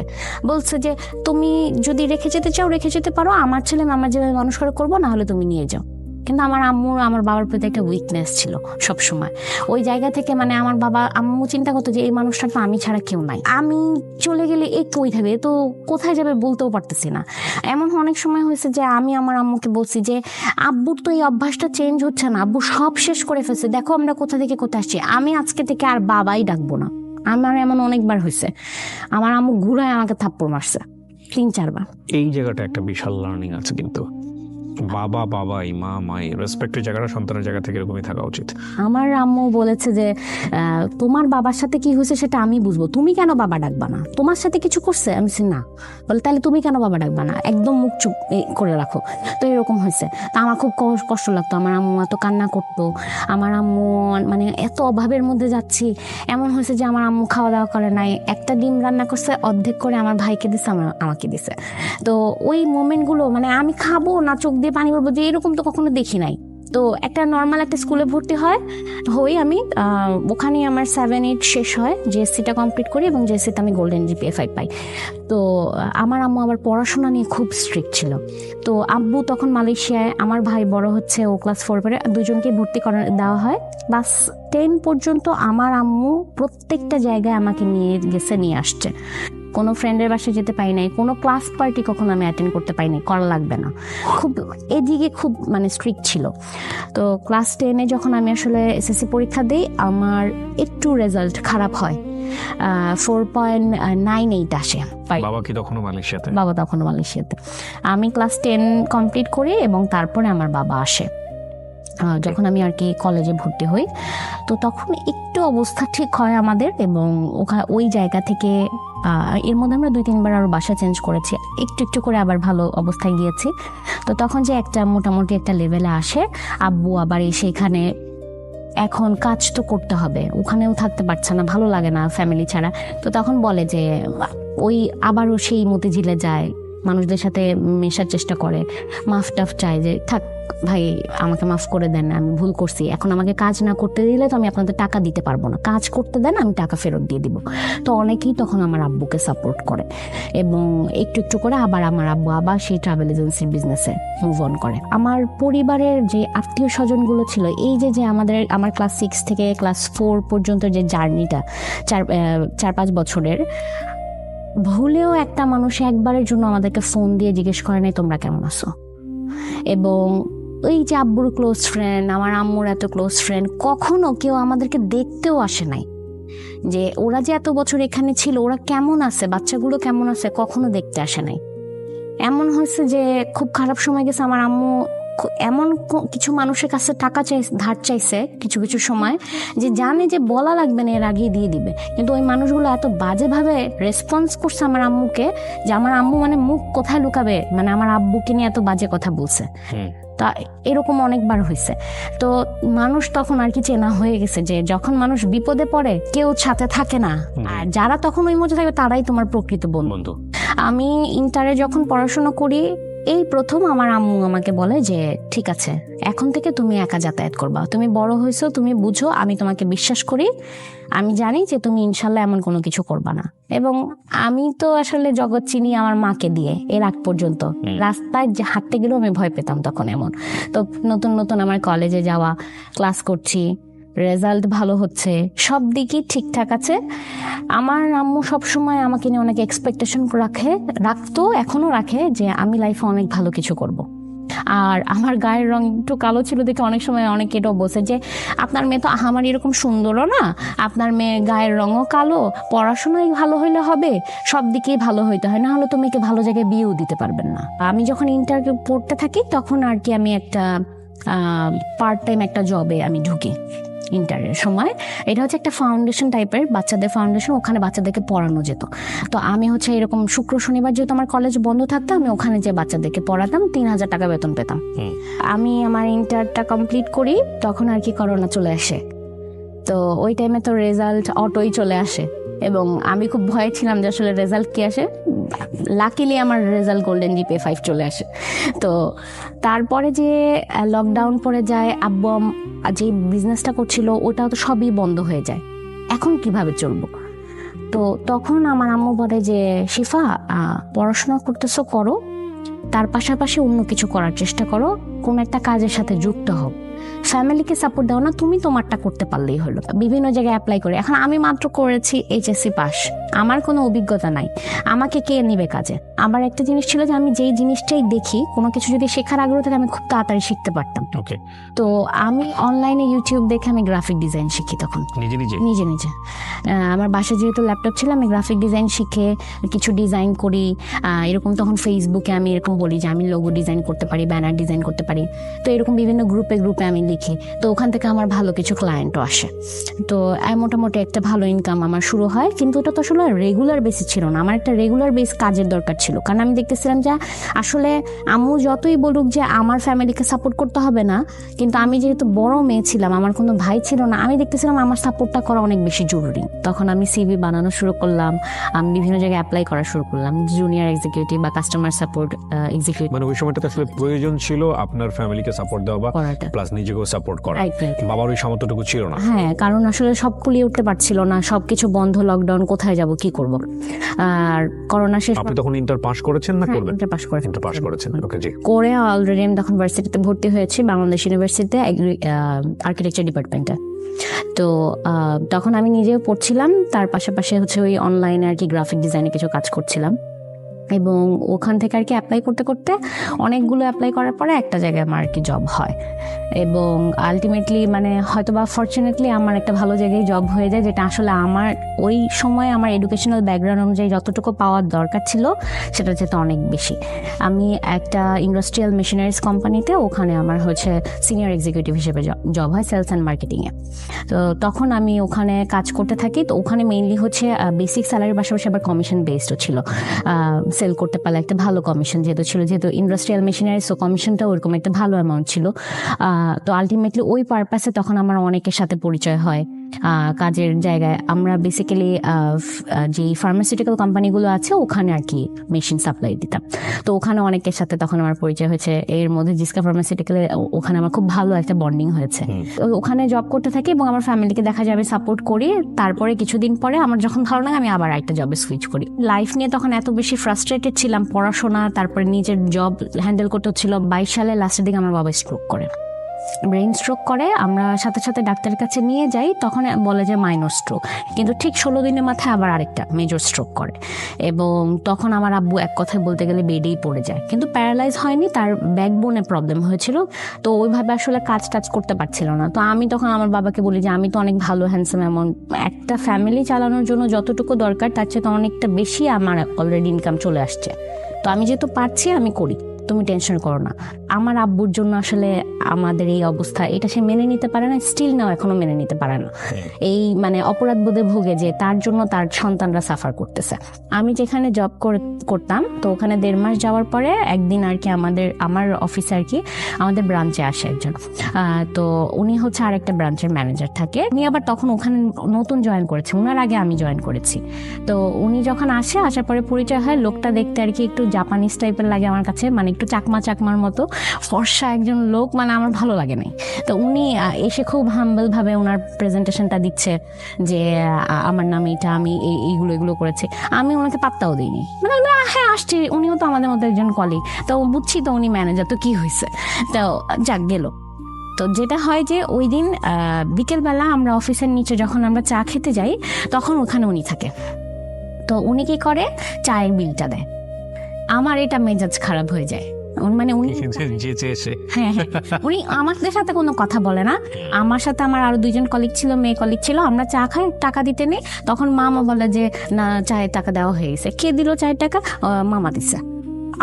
Speaker 1: বলছে যে তুমি যদি রেখে যেতে চাও রেখে যেতে পারো, আমার ছেলে আমার যেভাবে মানুষ করে করবো, না হলে তুমি নিয়ে যাও। কিন্তু আমার আম্মুর আমার বাবার প্রতি একটা উইকনেস ছিল সব সময়। ওই জায়গা থেকে মানে আমার বাবা আম্মু চিন্তা করতো যে এই মানুষটা তো আমি ছাড়া কেউ নাই, আমি চলে গেলে এ কই থাকবে, তো কোথায় যাবে বলতেও পারতেছি না। এমন অনেক সময় হয়েছে যে আমি আমার আম্মুকে বলছি যে আব্বুর তো এই অভ্যাসটা চেঞ্জ হচ্ছে না, আব্বু সব শেষ করে ফেলছে, দেখো আমরা কোথা থেকে কোথায় আসছি, আমি আজকে থেকে আর বাবাই ডাকবো না। আমার এমন অনেকবার হয়েছে, আমার আম্মু ঘুরায় আমাকে থাপ্পড় মারছে 3-4 বার।
Speaker 2: এই জায়গাটা একটা বিশাল লার্নিং আছে, কিন্তু বাবাই মাই রেসপেক্টের জায়গাটা সন্তানের জায়গা থেকে এরকমই থাকা উচিত।
Speaker 1: আমার আম্মু বলেছে যে তোমার বাবার সাথে কি হয়েছে সেটা আমি বুঝবো, তুমি কেন বাবা ডাকবা না, তোমার সাথে কিছু করছে? আমি বলছি না। বলে তাহলে তুমি কেন বাবা ডাকবা না, একদম মুখ চুপ করে রাখো। তো এরকম হয়েছে, তা আমার খুব কষ্ট লাগতো। আমার আম্মু এত কান্না করতো, আমার আম্মু মানে এত অভাবের মধ্যে যাচ্ছি। এমন হয়েছে যে আমার আম্মু খাওয়া দাওয়া করে নাই, একটা ডিম রান্না করছে অর্ধেক করে আমার ভাইকে দিছে, আমাকে দিছে। তো ওই মোমেন্টগুলো মানে আমি খাবো না, চোখ দিয়ে পানি পড়বো, যে এরকম তো কখনো দেখি নাই। তো একটা নর্মাল একটা স্কুলে ভর্তি হই আমি, ওখানেই আমার 7-8 শেষ হয়, জিএসসিটা কমপ্লিট করি এবং জিএসসিতে আমি গোল্ডেন জিপিএ 5 পাই। তো আমার আম্মু আবার পড়াশোনা নিয়ে খুব স্ট্রিক্ট ছিল। তো আব্বু তখন মালয়েশিয়ায়, আমার ভাই বড় হচ্ছে, ও ক্লাস 4 পরে, দুজনকেই ভর্তি দেওয়া হয়। ক্লাস 10 পর্যন্ত আমার আম্মু প্রত্যেকটা জায়গায় আমাকে নিয়ে আসছে। কোনো ফ্রেন্ডের বাসায় যেতে পারি নাই, কোনো ক্লাস পার্টি কখনো আমি অ্যাটেন্ড করতে পারিনি, করা লাগবে না, খুব এদিকে খুব মানে স্ট্রিক্ট ছিল। তো ক্লাস 10-এ যখন আমি আসলে এসএসসি পরীক্ষা দিই, আমার একটু রেজাল্ট খারাপ হয়, 4.98 আসে।
Speaker 2: বাবা কি তখনও মালয়েশিয়াতে?
Speaker 1: বাবা তখনও মালয়েশিয়াতে। আমি ক্লাস 10 কমপ্লিট করি এবং তারপরে আমার বাবা আসে যখন আমি আর কি কলেজে ভর্তি হই। তো তখন একটু অবস্থা ঠিক হয় আমাদের, এবং ওই জায়গা থেকে এর মধ্যে আমরা 2-3 বার আরো বাসা চেঞ্জ করেছি, একটু একটু করে আবার ভালো অবস্থায় গিয়েছি। তো তখন যে একটা মোটামুটি একটা লেভেলে আসে, আব্বু আবার এসে এখানে এখন কাজ তো করতে হবে, ওখানেও থাকতে পারছে না, ভালো লাগে না ফ্যামিলি ছাড়া। তো তখন বলে যে ওই আবারও সেই মতিঝিলে যায়, মানুষদের সাথে মেশার চেষ্টা করে, মাফ টাফ চায় যে থাক ভাই আমাকে মাফ করে দেন, আমি ভুল করছি, এখন আমাকে কাজ না করতে দিলে তো আমি আপনাদের টাকা দিতে পারবো না, কাজ করতে দেন আমি টাকা ফেরত দিয়ে দিব। তো অনেকেই তখন আমার আব্বুকে সাপোর্ট করে এবং একটু একটু করে আবার আমার আব্বু আবার সেই ট্রাভেল এজেন্সির বিজনেসে মুভ অন করে। আমার পরিবারের যে আত্মীয় স্বজনগুলো ছিল, এই যে আমার ক্লাস 6 থেকে ক্লাস 4 পর্যন্ত যে জার্নিটা 4-5 বছরের, ভুলেও একটা মানুষ একবারের জন্য আমাদেরকে ফোন দিয়ে জিজ্ঞেস করে নাই তোমরা কেমন আছো। এবং ওই যে আব্বুর ক্লোজ ফ্রেন্ড, আমার আম্মুর এত ক্লোজ ফ্রেন্ড, কখনো কেউ আমাদেরকে দেখতেও আসে নাই, যে ওরা যে এত বছর এখানে ছিল ওরা কেমন আছে, বাচ্চাগুলো কেমন আছে, কখনো দেখতে আসে নাই। এমন হয়েছে যে খুব খারাপ সময় গেছে, আমার আম্মু এমন কিছু মানুষের কাছে টাকা ধার চাইছে কিছু কিছু সময়, যে জানে যে বলা লাগবে না, এর আগেই দিয়ে দিবে, কিন্তু ওই মানুষগুলো এত বাজেভাবে রেসপন্স করছে আমার আম্মুকে, যে আমার আম্মু মানে মুখ কোথায় লুকাবে, মানে আমার আব্বুকে নিয়ে এত বাজে কথা বলছে। তা এরকম অনেকবার হয়েছে। তো মানুষ তখন আর কি চেনা হয়ে গেছে, যে যখন মানুষ বিপদে পড়ে কেউ সাথে থাকে না, আর যারা তখন ওই মধ্যে থাকবে তারাই তোমার প্রকৃত বন্ধু। আমি ইন্টারে যখন পড়াশোনা করি, এই প্রথম আমার আম্মু আমাকে বলে যে ঠিক আছে, এখন থেকে তুমি একা যাতায়াত করবা, তুমি বড় হয়েছো, তুমি বুঝো, আমি তোমাকে বিশ্বাস করি, আমি জানি যে তুমি ইনশাল্লাহ এমন কোনো কিছু করবা না। এবং আমি তো আসলে জগৎ চিনি আমার মাকে দিয়ে, এর আগ পর্যন্ত রাস্তায় যে হাঁটতে গেলেও আমি ভয় পেতাম তখন এমন। তো নতুন নতুন আমার কলেজে যাওয়া, ক্লাস করছি, রেজাল্ট ভালো হচ্ছে, সব দিকই ঠিকঠাক আছে। আমার আম্মু সবসময় আমাকে নিয়ে অনেক এক্সপেকটেশন রাখতো, এখনো রাখে যে আমি লাইফে অনেক ভালো কিছু করব। আর আমার গায়ের রং একটু কালো ছিল দেখে অনেক সময় অনেকে এটাও বলছে যে আপনার মেয়ে তো আমার এরকম সুন্দরও না, আপনার মেয়ের গায়ের রঙও কালো, পড়াশোনায় ভালো হইলে হবে, সব দিকেই ভালো হইতে হয়, না হলে তো মেয়েকে ভালো জায়গায় বিয়েও দিতে পারবেন না। আমি যখন ইন্টার পড়তে থাকি তখন আর কি আমি একটা পার্ট টাইম একটা জবে আমি ঢুকি ইন্টারের সময়। এটা হচ্ছে একটা ফাউন্ডেশন টাইপের, বাচ্চাদের ফাউন্ডেশন, ওখানে বাচ্চাদেরকে পড়ানো যেত। তো আমি হচ্ছে এরকম শুক্র শনিবার যেহেতু আমার কলেজ বন্ধ থাকতো, আমি ওখানে যে বাচ্চাদেরকে পড়াতাম, 3,000 টাকা বেতন পেতাম। আমি আমার ইন্টারটা কমপ্লিট করি, তখন আর কি করোনা চলে আসে। তো ওই টাইমে তো রেজাল্ট অটোই চলে আসে এবং আমি খুব ভয় ছিলাম যে আসলে রেজাল্ট কি আসে। লাকিলি আমার রেজাল্ট গোল্ডেন জিপিএ 5 চলে আসে। তো তারপরে যে লকডাউন পড়ে যায়, আব্বু যে বিজনেসটা করছিল ওটাও তো সবই বন্ধ হয়ে যায়, এখন কিভাবে চলবো? তো তখন আমার আম্মু বলে যে শিফা, পড়াশোনা করতেছো করো, তার পাশাপাশি অন্য কিছু করার চেষ্টা করো, কোন একটা কাজের সাথে যুক্ত হও, ফ্যামিলিকে সাপোর্ট দাও না, তুমি তোমারটা করতে পারলেই হলো। বিভিন্ন জায়গায় অ্যাপ্লাই করে, এখন আমি মাত্র করেছি এইচএসসি পাস, আমার কোনো অভিজ্ঞতা নাই, আমাকে কে নিবে কাজে? আমার একটা জিনিস ছিল যে আমি যেই জিনিসটাই দেখি, কোনো কিছু যদি শেখার আগ্রহ থাকে আমি খুব তাড়াতাড়ি শিখতে পারতাম। তো আমি অনলাইনে ইউটিউব দেখে আমি গ্রাফিক ডিজাইন শিখি তখন নিজে নিজে। আমার বাসায় যেহেতু ল্যাপটপ ছিল, আমি গ্রাফিক ডিজাইন শিখে কিছু ডিজাইন করি। এরকম তখন ফেসবুকে আমি এরকম বলি যে আমি লোগো ডিজাইন করতে পারি, ব্যানার ডিজাইন করতে পারি। তো এরকম বিভিন্ন গ্রুপে আমি লিখি। তো ওখান থেকে আমার ভালো কিছু ক্লায়েন্টও আসে। তো মোটামুটি একটা ভালো ইনকাম আমার শুরু হয়, কিন্তু ওটা তো আসলে রেগুলার বেসিস ছিল না, আমার একটা রেগুলার বেস কাজের দরকার ছিল। কারণ আমি দেখতেছিলাম যে আসলে আম্মু যতই বলুক যে আমার ফ্যামিলিকে সাপোর্ট করতে হবে না, কিন্তু আমি যেহেতু বড় মেয়ে ছিলাম, আমার কোনো ভাই ছিল না, আমি দেখতেছিলাম আমার সাপোর্টটা করা অনেক বেশি জরুরি। তখন আমি সিভি বানানো শুরু করলাম, আমি বিভিন্ন জায়গায় অ্যাপ্লাই করা শুরু করলাম, জুনিয়র এক্সিকিউটিভ বা কাস্টমার সাপোর্ট এক্সিকিউটিভ।
Speaker 2: মানে ওই সময়টাতে আসলে প্রয়োজন ছিল আপনার ফ্যামিলিকে সাপোর্ট দেওয়া বা প্লাস নিজেকেও সাপোর্ট করা। বাবার ওই সামর্থ্যটুকু ছিল না।
Speaker 1: হ্যাঁ, কারণ আসলে সব কুলিয়ে উঠতে পারছিল না, সবকিছু বন্ধ, লকডাউন, কোথায় যাব, কি করব। আর করোনা শেষ।
Speaker 2: আপনি তখন ইন্টার পাস করেছেন না করবেন?
Speaker 1: ইন্টার পাস করেছেন।
Speaker 2: ওকে, জি।
Speaker 1: করে অলরেডি আমি তখন ভার্সিটিতে ভর্তি হয়েছি, বাংলাদেশ ইউনিভার্সিটিতে আর্কিটেকচার ডিপার্টমেন্টে। তো তখন আমি নিজেও পড়ছিলাম, তার পাশাপাশি হচ্ছে ওই অনলাইনে আর কি গ্রাফিক ডিজাইনে কিছু কাজ করছিলাম। এবং ওখান থেকে আর কি অ্যাপ্লাই করতে করতে অনেকগুলো অ্যাপ্লাই করার পরে একটা জায়গায় আমার আর কি জব হয়। এবং আলটিমেটলি মানে হয়তো বা ফরচুনেটলি আমার একটা ভালো জায়গায় জব হয়ে যায়, যেটা আসলে আমার ওই সময় আমার এডুকেশনাল ব্যাকগ্রাউন্ড অনুযায়ী যতটুকু পাওয়ার দরকার ছিল সেটা যেতে অনেক বেশি। আমি একটা ইন্ডাস্ট্রিয়াল মেশিনারিজ কোম্পানিতে, ওখানে আমার হচ্ছে সিনিয়র এক্সিকিউটিভ হিসেবে জব হয়, সেলস অ্যান্ড মার্কেটিংয়ে। তো তখন আমি ওখানে কাজ করতে থাকি। তো ওখানে মেইনলি হচ্ছে বেসিক স্যালারির পাশাপাশি আবার কমিশন বেসডও ছিল। সেল করতে পারলে একটা ভালো কমিশন যেহেতু ইন্ডাস্ট্রিয়াল মেশিনারি, সো কমিশনটা ওরকম একটা ভালো অ্যামাউন্ট ছিল। তো আলটিমেটলি ওই পারপাসে তখন আমার অনেকের সাথে পরিচয় হয় কাজের জায়গায়। আমরা বেসিক্যালি যে ফার্মাসিউটিক্যাল কোম্পানিগুলো আছে ওখানে আর কি মেশিন সাপ্লাই দিতাম। তো ওখানে অনেকের সাথে তখন আমার পরিচয় হয়েছে, এর মধ্যে জিসকা ফার্মাসিউটিক্যালে ওখানে আমার খুব ভালো একটা বন্ডিং হয়েছে। ওখানে জব করতে থাকি এবং আমার ফ্যামিলিকে দেখা যাবে সাপোর্ট করি। তারপরে কিছুদিন পরে আমার যখন ভালো লাগে আমি আবার একটা জবে সুইচ করি। লাইফ নিয়ে তখন এত বেশি ফ্রাস্ট্রেটেড ছিলাম, পড়াশোনা তারপরে নিজের জব হ্যান্ডেল করতে হচ্ছিল। 22 সালে লাস্টের দিকে আমার বাবা স্ট্রোক করে, ব্রেইন স্ট্রোক করে। আমরা সাথে সাথে ডাক্তারের কাছে নিয়ে যাই, তখন বলে যে মাইনর স্ট্রোক, কিন্তু ঠিক 16 দিনের মাথায় আবার আরেকটা মেজর স্ট্রোক করে। এবং তখন আমার আব্বু এক কথায় বলতে গেলে বেডেই পড়ে যায়, কিন্তু প্যারালাইজ হয়নি, তার ব্যাকবোনে প্রবলেম হয়েছিল। তো ওইভাবে আসলে কাজ করতে পারছিল না। তো আমি তখন আমার বাবাকে বলি যে আমি তো অনেক ভালো হ্যান্ডসাম অ্যামাউন্ট, একটা ফ্যামিলি চালানোর জন্য যতটুকু দরকার তার চেয়ে তো অনেকটা বেশি আমার অলরেডি ইনকাম চলে আসছে। তো আমি যেহেতু পারছি আমি করি, তুমি টেনশন করো না। আমার আব্বুর জন্য আসলে আমাদের এই অবস্থা, এটা সে মেনে নিতে পারে না, স্টিল নাও এখনো মেনে নিতে পারে না। এই মানে অপরাধ বোধে ভোগে যে তার জন্য তার সন্তানরা সাফার করতেছে। আমি যেখানে জব করতাম, তো ওখানে 1.5 মাস যাওয়ার পরে একদিন আর কি আমার অফিসে আর কি আমাদের ব্রাঞ্চে আসে একজন। তো উনি হচ্ছে আরেকটা ব্রাঞ্চের ম্যানেজার থাকে, উনি আবার তখন ওখানে নতুন জয়েন করেছে, ওনার আগে আমি জয়েন করেছি। তো উনি যখন আসার পরে পরিচয় হয়, লোকটা দেখতে আর কি একটু জাপানিজ টাইপের লাগে আমার কাছে, মানে একটু চাকমার মতো ফর্সা একজন লোক, মানে আমার ভালো লাগে নাই। তো উনি এসে খুব হাম্বল ভাবে ওনার প্রেজেন্টেশনটা দিচ্ছে যে আমার নাম এটা, আমি এইগুলো করেছি। আমি ওনাকে পাত্তাও দিইনি, মানে হ্যাঁ আসছি, উনিও তো আমাদের মতো একজন কলিগ, তো বুঝছি তো উনি ম্যানেজার, তো কি হয়েছে, তো যাক গেল। তো যেটা হয় যে ওই দিন বিকেলবেলা আমরা অফিসের নিচে যখন আমরা চা খেতে যাই তখন ওখানে উনি থাকে। তো উনি কি করে, চায়ের বিলটা দেয়। আমার এটা মেজাজ খারাপ হয়ে যায়, মানে উনি হ্যাঁ উনি আমাদের সাথে কোনো কথা বলে না। আমার সাথে আমার আরো 2জন কলিগ ছিল, মেয়ে কলিগ ছিল, আমরা চা খাই, টাকা দিতে নেই। তখন মামা বলে যে না, চায়ের টাকা দেওয়া হয়ে গেছে। কে দিল চায়ের টাকা? মামা দিচ্ছে।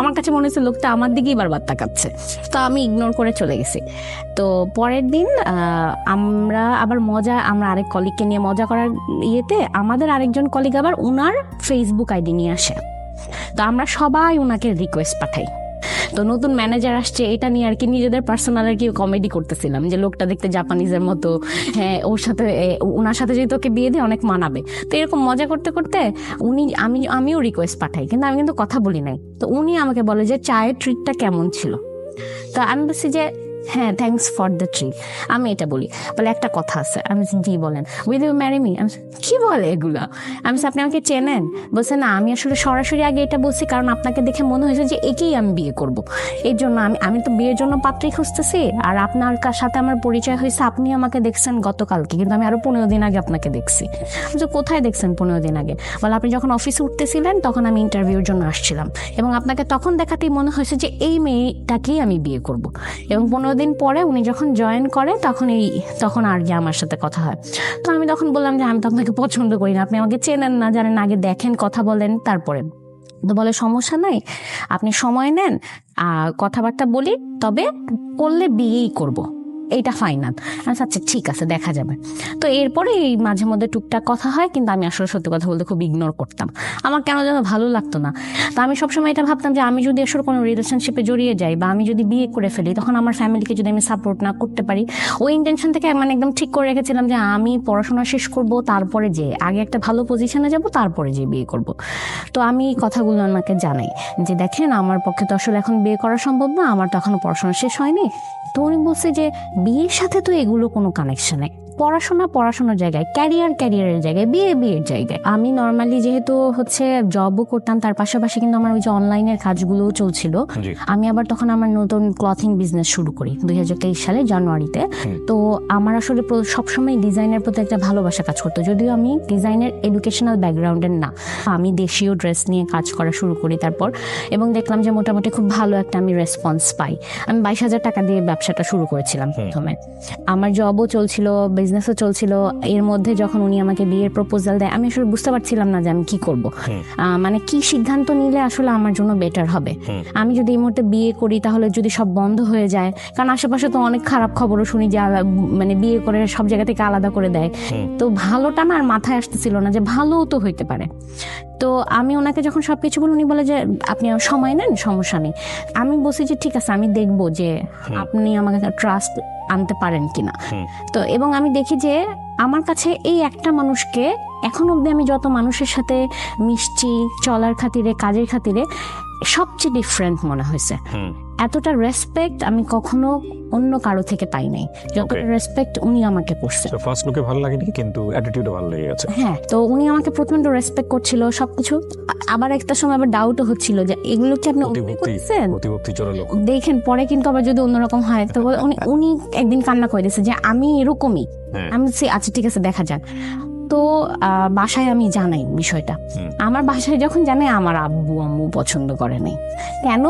Speaker 1: আমার কাছে মনে হচ্ছে লোকটা আমার দিকেই বারবার তাকাচ্ছে, তো আমি ইগনোর করে চলে গেছি। তো পরের দিন আমরা আবার আমরা আরেক কলিগকে নিয়ে মজা করার ইয়েতে আমাদের আরেকজন কলিগ আবার উনার ফেসবুক আইডি নিয়ে আসে। তো আমরা সবাই ওনাকে রিকোয়েস্ট পাঠাই। তো নতুন ম্যানেজার আসছে এটা নিয়ে আর কি নিজেদের পার্সোনাল আর কি কমেডি করতেছিলাম যে লোকটা দেখতে জাপানিজের মতো, হ্যাঁ ওনার সাথে যদি তোকে বিয়ে দিয়ে অনেক মানাবে। তো এরকম মজা করতে করতে আমিও রিকোয়েস্ট পাঠাই, কিন্তু আমি কিন্তু কথা বলি নাই। তো উনি আমাকে বলে যে চায়ের ট্রিটটা কেমন ছিল। তো আমি বলছি যে হ্যাঁ থ্যাঙ্কস ফর দ্য ট্রিট। আমি এটা বলি, বলে একটা কথা আছে। আমি জি বলেন। Will you marry me? আমি কি বলে এগুলা? আমি আপনি আমাকে চেনেন? বলছে না, আমি আসলে সরাসরি আগে এটা বলছি কারণ আপনাকে দেখে মনে হয়েছে যে একেই আমি বিয়ে করব, এই জন্য আমি তো বিয়ের জন্য পাত্রী খুঁজতেছি। আর আপনার সাথে আমার পরিচয় হয়েছে, আপনি আমাকে দেখছেন গতকালকে, কিন্তু আমি আরো 15 দিন আগে আপনাকে দেখছি। আমি কোথায় দেখছেন 15 দিন আগে? বলে আপনি যখন অফিসে উঠতেছিলেন তখন আমি ইন্টারভিউর জন্য আসছিলাম, এবং আপনাকে তখন দেখাতেই মনে হয়েছে যে এই মেয়েটাকেই আমি বিয়ে করব। এবং 15 দিন পরে উনি যখন জয়েন করে তখন আর কি আমার সাথে কথা হয়। তো আমি তখন বললাম যে আমি তো আপনাকে পছন্দ করি না, আপনি আমাকে চেনেন না, জানেন, আগে দেখেন, কথা বলেন তারপরে। তো বলে সমস্যা নাই, আপনি সময় নেন, কথাবার্তা বলি, তবে করলে বিয়েই করব, এইটা ফাইনাল। আচ্ছা ঠিক আছে, দেখা যাবে। তো এরপরে এই মাঝে মধ্যে টুকটাক কথা হয়, কিন্তু আমি আসলে সত্যি কথা বলতে খুব ইগনোর করতাম, আমার কেন যেন ভালো লাগতো না। তো আমি সবসময় এটা ভাবতাম যে আমি যদি আসলে কোনো রিলেশনশিপে জড়িয়ে যাই বা আমি যদি বিয়ে করে ফেলি, তখন আমার ফ্যামিলিকে যদি আমি সাপোর্ট না করতে পারি, ওই ইন্টেনশন থেকে মানে একদম ঠিক করে রেখেছিলাম যে আমি পড়াশোনা শেষ করব, তারপরে যে আগে একটা ভালো পজিশনে যাব, তারপরে যে বিয়ে করব। তো আমি এই কথাগুলো ওনাকে জানাই যে দেখেন আমার পক্ষে তো আসলে এখন বিয়ে করা সম্ভব না, আমার তো এখনো পড়াশোনা শেষ হয়নি। তো উনি বলছে যে বিয়ের সাথে তো এগুলো কোনো কানেকশন নেই, পড়াশোনার জায়গায়, ক্যারিয়ারের জায়গায়, বিয়ের জায়গায়। আমি নর্মালি যেহেতু হচ্ছে জবও করতাম, তার পাশাপাশি কিন্তু আমার ওই যে অনলাইনের কাজগুলোও চলছিল। আমি আবার তখন আমার নতুন ক্লথিং বিজনেস শুরু করি 2023 সালে জানুয়ারিতে। তো আমার আসলে সবসময় ডিজাইনের প্রতি একটা ভালোবাসা কাজ করতো, যদিও আমি ডিজাইনের এডুকেশনাল ব্যাকগ্রাউন্ডের না। আমি দেশীয় ড্রেস নিয়ে কাজ করা শুরু করি তারপর, এবং দেখলাম যে মোটামুটি খুব ভালো একটা আমি রেসপন্স পাই। আমি 22,000 টাকা দিয়ে ব্যবসাটা শুরু করেছিলাম প্রথমে। আমার জবও চলছিল, বিজনেসও চলছিল। এর মধ্যে যখন উনি আমাকে বিয়ের প্রপোজাল দেয়, আমি আসলে বুঝতে পারছিলাম না যে আমি কি করব, মানে কি সিদ্ধান্ত নিলে আসলে আমার জন্য বেটার হবে। আমি যদি এই মুহূর্তে বিয়ে করি তাহলে যদি সব বন্ধ হয়ে যায়, কারণ আশেপাশে তো অনেক খারাপ খবরও শুনি যে মানে বিয়ে করে সব জায়গা থেকে আলাদা করে দেয়। তো ভালোটা না আর মাথায় আসতেছিল না যে ভালোও তো হইতে পারে। তো আমি ওনাকে যখন সবকিছু বলি, উনি বলে যে আপনি সময় নেন, সমস্যা নেই। আমি বলছি যে ঠিক আছে, আমি দেখবো যে আপনি আমাকে ট্রাস্ট আনতে পারেন কিনা। তো এবং আমি দেখি যে আমার কাছে এই একটা মানুষকে এখন অব্দি আমি যত মানুষের সাথে মিশছি চলার খাতিরে, কাজের খাতিরে, সবচেয়ে ডিফারেন্ট মনে হয়েছে। এতটা রেসপেক্ট আমি কখনো অন্য কারো থেকে পাই নাই, যতটা রেসপেক্ট উনি আমাকে করছে।
Speaker 2: ফার্স্ট লুকে ভালো লাগেনি, কিন্তু অ্যাটিটিউডও ভালো লেগে গেছে।
Speaker 1: হ্যাঁ, তো উনি আমাকে প্রচন্ড রেসপেক্ট করছিল সবকিছু। আবার একটা সময় আবার ডাউটও হচ্ছিল যে এগুলো কি আপনি করছেন, দেখেন পরে কিন্তু আবার যদি অন্যরকম হয়। তো উনি একদিন কান্না করে দিয়েছে যে আমি এরকমই। আমি আচ্ছা ঠিক আছে, দেখা যাক। তো বাসায় আমি জানাই বিষয়টা। আমার বাসায় যখন জানাই, আমার আব্বু আম্মু পছন্দ করে নাই। কেন?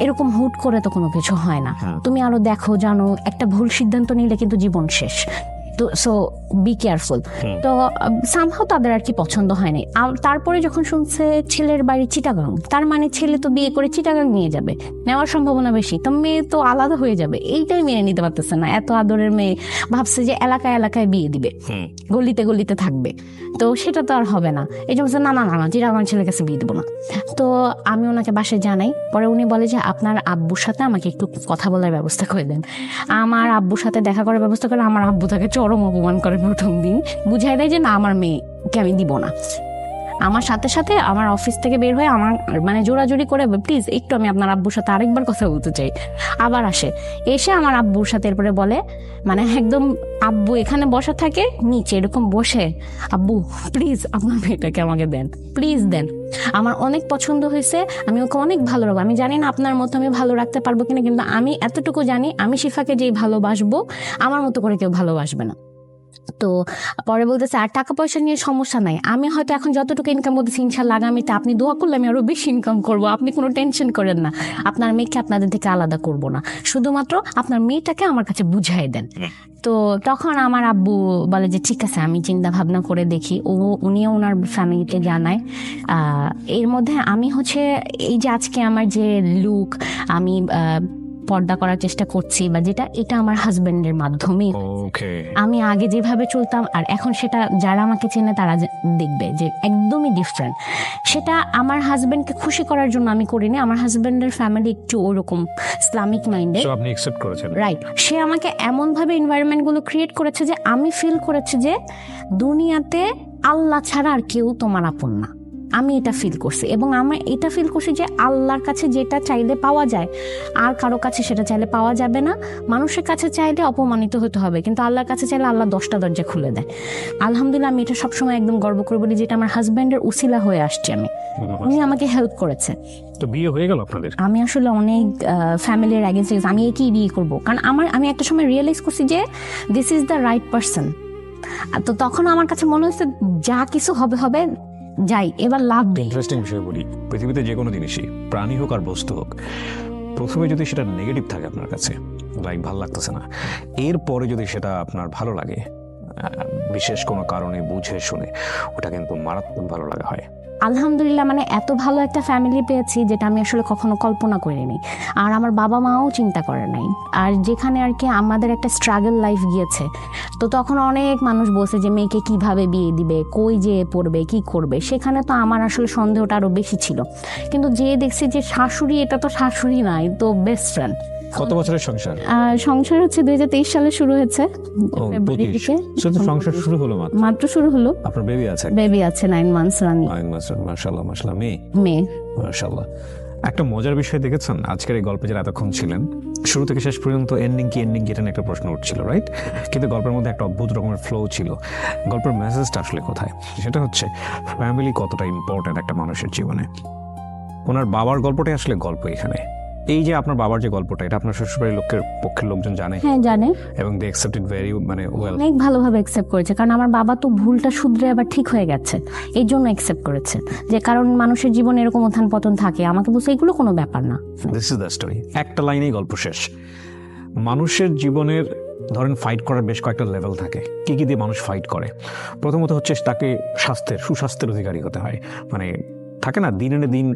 Speaker 1: এরকম হুট করে তো কোনো কিছু হয় না, তুমি আরো দেখো জানো, একটা ভুল সিদ্ধান্ত নিলে কিন্তু জীবন শেষ। তো সো বি কেয়ারফুল। তো সামহাও তাদের আর কি পছন্দ হয়নি। তারপরে যখন শুনছে ছেলের বাড়ি চিটাগাং, তার মানে ছেলে তো বিয়ে করে চিটাগাং নিয়ে যাবে, নেওয়ার সম্ভাবনা বেশি, তো মেয়ে তো আলাদা হয়ে যাবে। এইটাই মেনে নিতে পারতেছে না। এত আদরের মেয়ে, ভাবছে যে এলাকায় বিয়ে দিবে, গলিতে থাকবে, তো সেটা তো আর হবে না। এই জন্য না চিটাগাং ছেলের কাছে বিয়ে দেবো না। তো আমি ওনাকে বাসায় জানাই। পরে উনি বলে যে আপনার আব্বুর সাথে আমাকে একটু কথা বলার ব্যবস্থা করে দেন। আমার আব্বুর সাথে দেখা করার ব্যবস্থা করে। আমার আব্বু তাকে চরম অপমান করে প্রথম দিন, বুঝাই দেয় যে না, আমার মেয়েকে আমি দিব না। আমার সাথে সাথে আমার অফিস থেকে বের হয়ে আমার মানে জোরাজোরি করে, প্লিজ একটু আমি আপনার আব্বুর সাথে আরেকবার কথা বলতে চাই। আবার আসে, এসে আমার আব্বুর সাথে এরপরে বলে, মানে একদম আব্বু এখানে বসা থাকে, নিচে এরকম বসে, আব্বু প্লিজ আপনার মেয়েটাকে আমাকে দেন, প্লিজ দেন, আমার অনেক পছন্দ হয়েছে, আমি ওকে অনেক ভালো রাখবো। আমি জানি না আপনার মতো আমি ভালো রাখতে পারবো কিনা, কিন্তু আমি এতটুকু জানি আমি শিফাকে যেই ভালোবাসবো আমার মতো করে কেউ ভালোবাসবে না। তো পরে বলতেছে আর টাকা পয়সা নিয়ে সমস্যা নাই, আমি হয়তো এখন যতটুকু ইনকাম করতেছি ইনশাল্লাহ আগামীতে আপনি দোয়া করলে আমি আরো বেশি ইনকাম করবো, আপনি কোনো টেনশন করেন না, আপনার মেয়েকে আপনাদের থেকে আলাদা করব না, শুধুমাত্র আপনার মেয়েটাকে আমার কাছে বুঝাই দেন। তো তখন আমার আব্বু বলে যে ঠিক আছে আমি চিন্তা ভাবনা করে দেখি। উনিও ওনার ফ্যামিলিতে জানায়। এর মধ্যে আমি হচ্ছে এই যে আজকে আমার যে লুক, আমি পর্দা করার চেষ্টা করছি বা যেটা, এটা আমার হাজবেন্ডের মাধ্যমেই। আমি আগে যেভাবে চলতাম আর এখন সেটা যারা আমাকে চেনে তারা দেখবে যে একদমই ডিফারেন্ট। সেটা আমার হাজবেন্ডকে খুশি করার জন্য আমি করিনি, আমার হাজবেন্ডের ফ্যামিলি একটু ওরকম ইসলামিক মাইন্ডে,
Speaker 2: আপনি অ্যাকসেপ্ট করেছেন,
Speaker 1: রাইট। সে আমাকে এমন ভাবে এনভায়রনমেন্ট গুলো ক্রিয়েট করেছে যে আমি ফিল করেছি যে দুনিয়াতে আল্লাহ ছাড়া আর কেউ তোমার আপন না। আমি এটা ফিল করছি এবং আমি এটা ফিল করছি যে আল্লাহর কাছে যেটা চাইলে পাওয়া যায় আর কারো কাছে সেটা চাইলে পাওয়া যাবে না। মানুষের কাছে চাইলে অপমানিত হতে হবে, কিন্তু আল্লাহর কাছে চাইলে আল্লাহ 10টা দরজা খুলে দেয়। আলহামদুলিল্লাহ আমি এটা সবসময় একদম গর্ব করে বলি, যেটা আমার হাজব্যান্ডের উসিলা হয়ে আসছে, আমি উনি আমাকে হেল্প করেছে।
Speaker 2: তো বিয়ে হয়ে গেল আপনাদের?
Speaker 1: আমি আসলে অনেক ফ্যামিলির এগেইনস্টে আমি একই বিয়ে করবো, কারণ আমি একটা সময় রিয়েলাইজ করছি যে this is the right person. তো তখন আমার কাছে মনে হচ্ছে যা কিছু হবে হবে, যাই এবার লাভ।
Speaker 2: ইন্টারেস্টিং বিষয় বলি, পৃথিবীতে যে কোনো জিনিসই, প্রাণী হোক আর বস্তু হোক, প্রথমে যদি সেটা নেগেটিভ থাকে আপনার কাছে, লাইক ভালো লাগতেছে না, এরপরে যদি সেটা আপনার ভালো লাগে বিশেষ কোনো কারণে বুঝে শুনে, ওটা কিন্তু মারাত্মক ভালো লাগা হয়।
Speaker 1: আলহামদুলিল্লাহ মানে এত ভালো একটা ফ্যামিলি পেয়েছি যেটা আমি আসলে কখনো কল্পনা করিনি, আর আমার বাবা মাও চিন্তা করে নাই। আর যেখানে আর কি আমাদের একটা স্ট্রাগল লাইফ গিয়েছে, তো তখন অনেক মানুষ বলছে যে মেয়েকে কিভাবে বিয়ে দিবে, কই যে পড়বে, কি করবে, সেখানে তো আমার আসলে সন্দেহটা আরো বেশি ছিল। কিন্তু যে দেখছি যে শাশুড়ি, এটা তো শাশুড়ি নাই, তো বেস্ট ফ্রেন্ড।
Speaker 2: কত বছরের সংসার?
Speaker 1: সংসার হচ্ছে 2023 সালে শুরু হয়েছে,
Speaker 2: সংসার শুরু হলো
Speaker 1: মাত্র শুরু হলো।
Speaker 2: আপনার বেবি আছে?
Speaker 1: বেবি আছে 9 মান্থস রানিং।
Speaker 2: মাশাআল্লাহ মাশাআল্লাহ।
Speaker 1: মেয়ে
Speaker 2: মাশাআল্লাহ। একটা মজার বিষয় দেখেছেন আজকের এই গল্পে যারা এতক্ষণ ছিলেন, শুরু থেকে শেষ পর্যন্ত এন্ডিং কি এটা নিয়ে একটা প্রশ্ন উঠছিল, রাইট? কিন্তু গল্পের মধ্যে একটা অদ্ভুত রকমের ফ্লো ছিল। গল্পের মেসেজটা আসলে কোথায়? সেটা হচ্ছে ফ্যামিলি কতটা ইম্পর্টেন্ট একটা মানুষের জীবনে। ওনার বাবার গল্পটাই আসলে গল্প এখানে। এই যে আপনার বাবার যে গল্পটা, এটা আপনার শ্বশুরবাড়ির পক্ষের লোকজন জানে?
Speaker 1: হ্যাঁ জানে,
Speaker 2: এবং they accept it very well,
Speaker 1: অনেক ভালোভাবে অ্যাকসেপ্ট করেছে। কারণ আমার বাবা তো ভুলটা শুধরে আবার ঠিক হয়ে গেছে, এই জন্য অ্যাকসেপ্ট করেছে। যে কারণ মানুষের জীবনে এরকম উত্থান পতন থাকে, আমাকে বলছে এগুলো কোনো ব্যাপার না।
Speaker 2: This is the story. একটা লাইনেই গল্প শেষ। মানুষের জীবনের ধরেন ফাইট করার বেশ কয়েকটা লেভেল থাকে। কি কি দিয়ে মানুষ ফাইট করে? প্রথমত হচ্ছে তাকে সুস্বাস্থ্যের অধিকারী হতে হয়। মানে থাকে না, দিন এনে দিন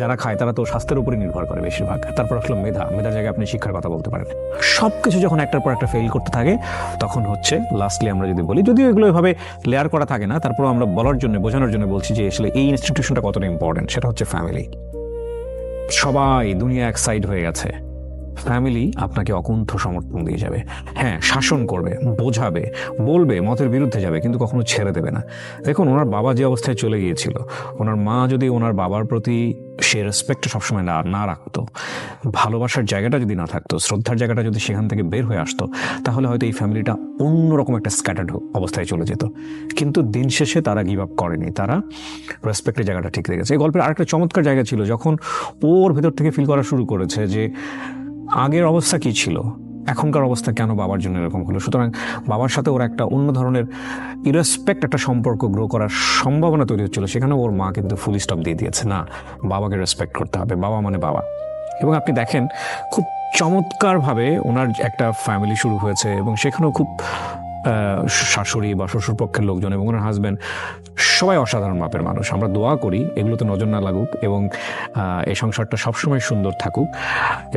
Speaker 2: যারা খায় তারা তো স্বাস্থ্যের উপরে নির্ভর করে বেশিরভাগ। তারপর আসলে মেধার জায়গায় আপনি শিক্ষার কথা বলতে পারেন। সবকিছু যখন একটার পর একটা ফেল করতে থাকে, তখন হচ্ছে লাস্টলি আমরা যদি বলি, যদিও এগুলো এভাবে লেয়ার করা থাকে না, তারপর আমরা বলার জন্য, বোঝানোর জন্য বলছি যে আসলে এই ইনস্টিটিউশনটা কতটা ইম্পর্টেন্ট, সেটা হচ্ছে ফ্যামিলি। সবাই দুনিয়া এক সাইড হয়ে গেছে, ফ্যামিলি আপনাকে অকুণ্ঠ সমর্থন দিয়ে যাবে। হ্যাঁ, শাসন করবে, বোঝাবে, বলবে, মতের বিরুদ্ধে যাবে, কিন্তু কখনো ছেড়ে দেবে না। দেখুন, ওনার বাবা যে অবস্থায় চলে গিয়েছিল, ওনার মা যদি ওনার বাবার প্রতি সে রেসপেক্টটা সবসময় না রাখতো, ভালোবাসার জায়গাটা যদি না থাকতো, শ্রদ্ধার জায়গাটা যদি সেখান থেকে বের হয়ে আসতো, তাহলে হয়তো এই ফ্যামিলিটা অন্যরকম একটা স্ক্যাটার্ড অবস্থায় চলে যেত। কিন্তু দিন শেষে তারা গিভ আপ করেনি, তারা রেসপেক্টের জায়গাটা ঠিক রেখেছে। এই গল্পের আরেকটা চমৎকার জায়গা ছিল, যখন ওর ভেতর থেকে ফিল করা শুরু করেছে যে আগের অবস্থা কি ছিল, এখনকার অবস্থা কেন বাবার জন্য এরকম হলো। সুতরাং বাবার সাথে ওর একটা অন্য ধরনের ইরেসপেক্ট একটা সম্পর্ক গ্রো করার সম্ভাবনা তৈরি হচ্ছিল। সেখানে ওর মা কিন্তু ফুল স্টপ দিয়ে দিয়েছে, না, বাবাকে রেসপেক্ট করতে হবে, বাবা মানে বাবা। এবং আপনি দেখেন খুব চমৎকারভাবে ওনার একটা ফ্যামিলি শুরু হয়েছে, এবং সেখানেও খুব শাশুড়ি বা শ্বশুরপক্ষের লোকজন এবং ওনার হাজব্যান্ড সবাই অসাধারণ মাপের মানুষ। আমরা দোয়া করি এগুলোতে নজর না লাগুক এবং এই সংসারটা সবসময় সুন্দর থাকুক।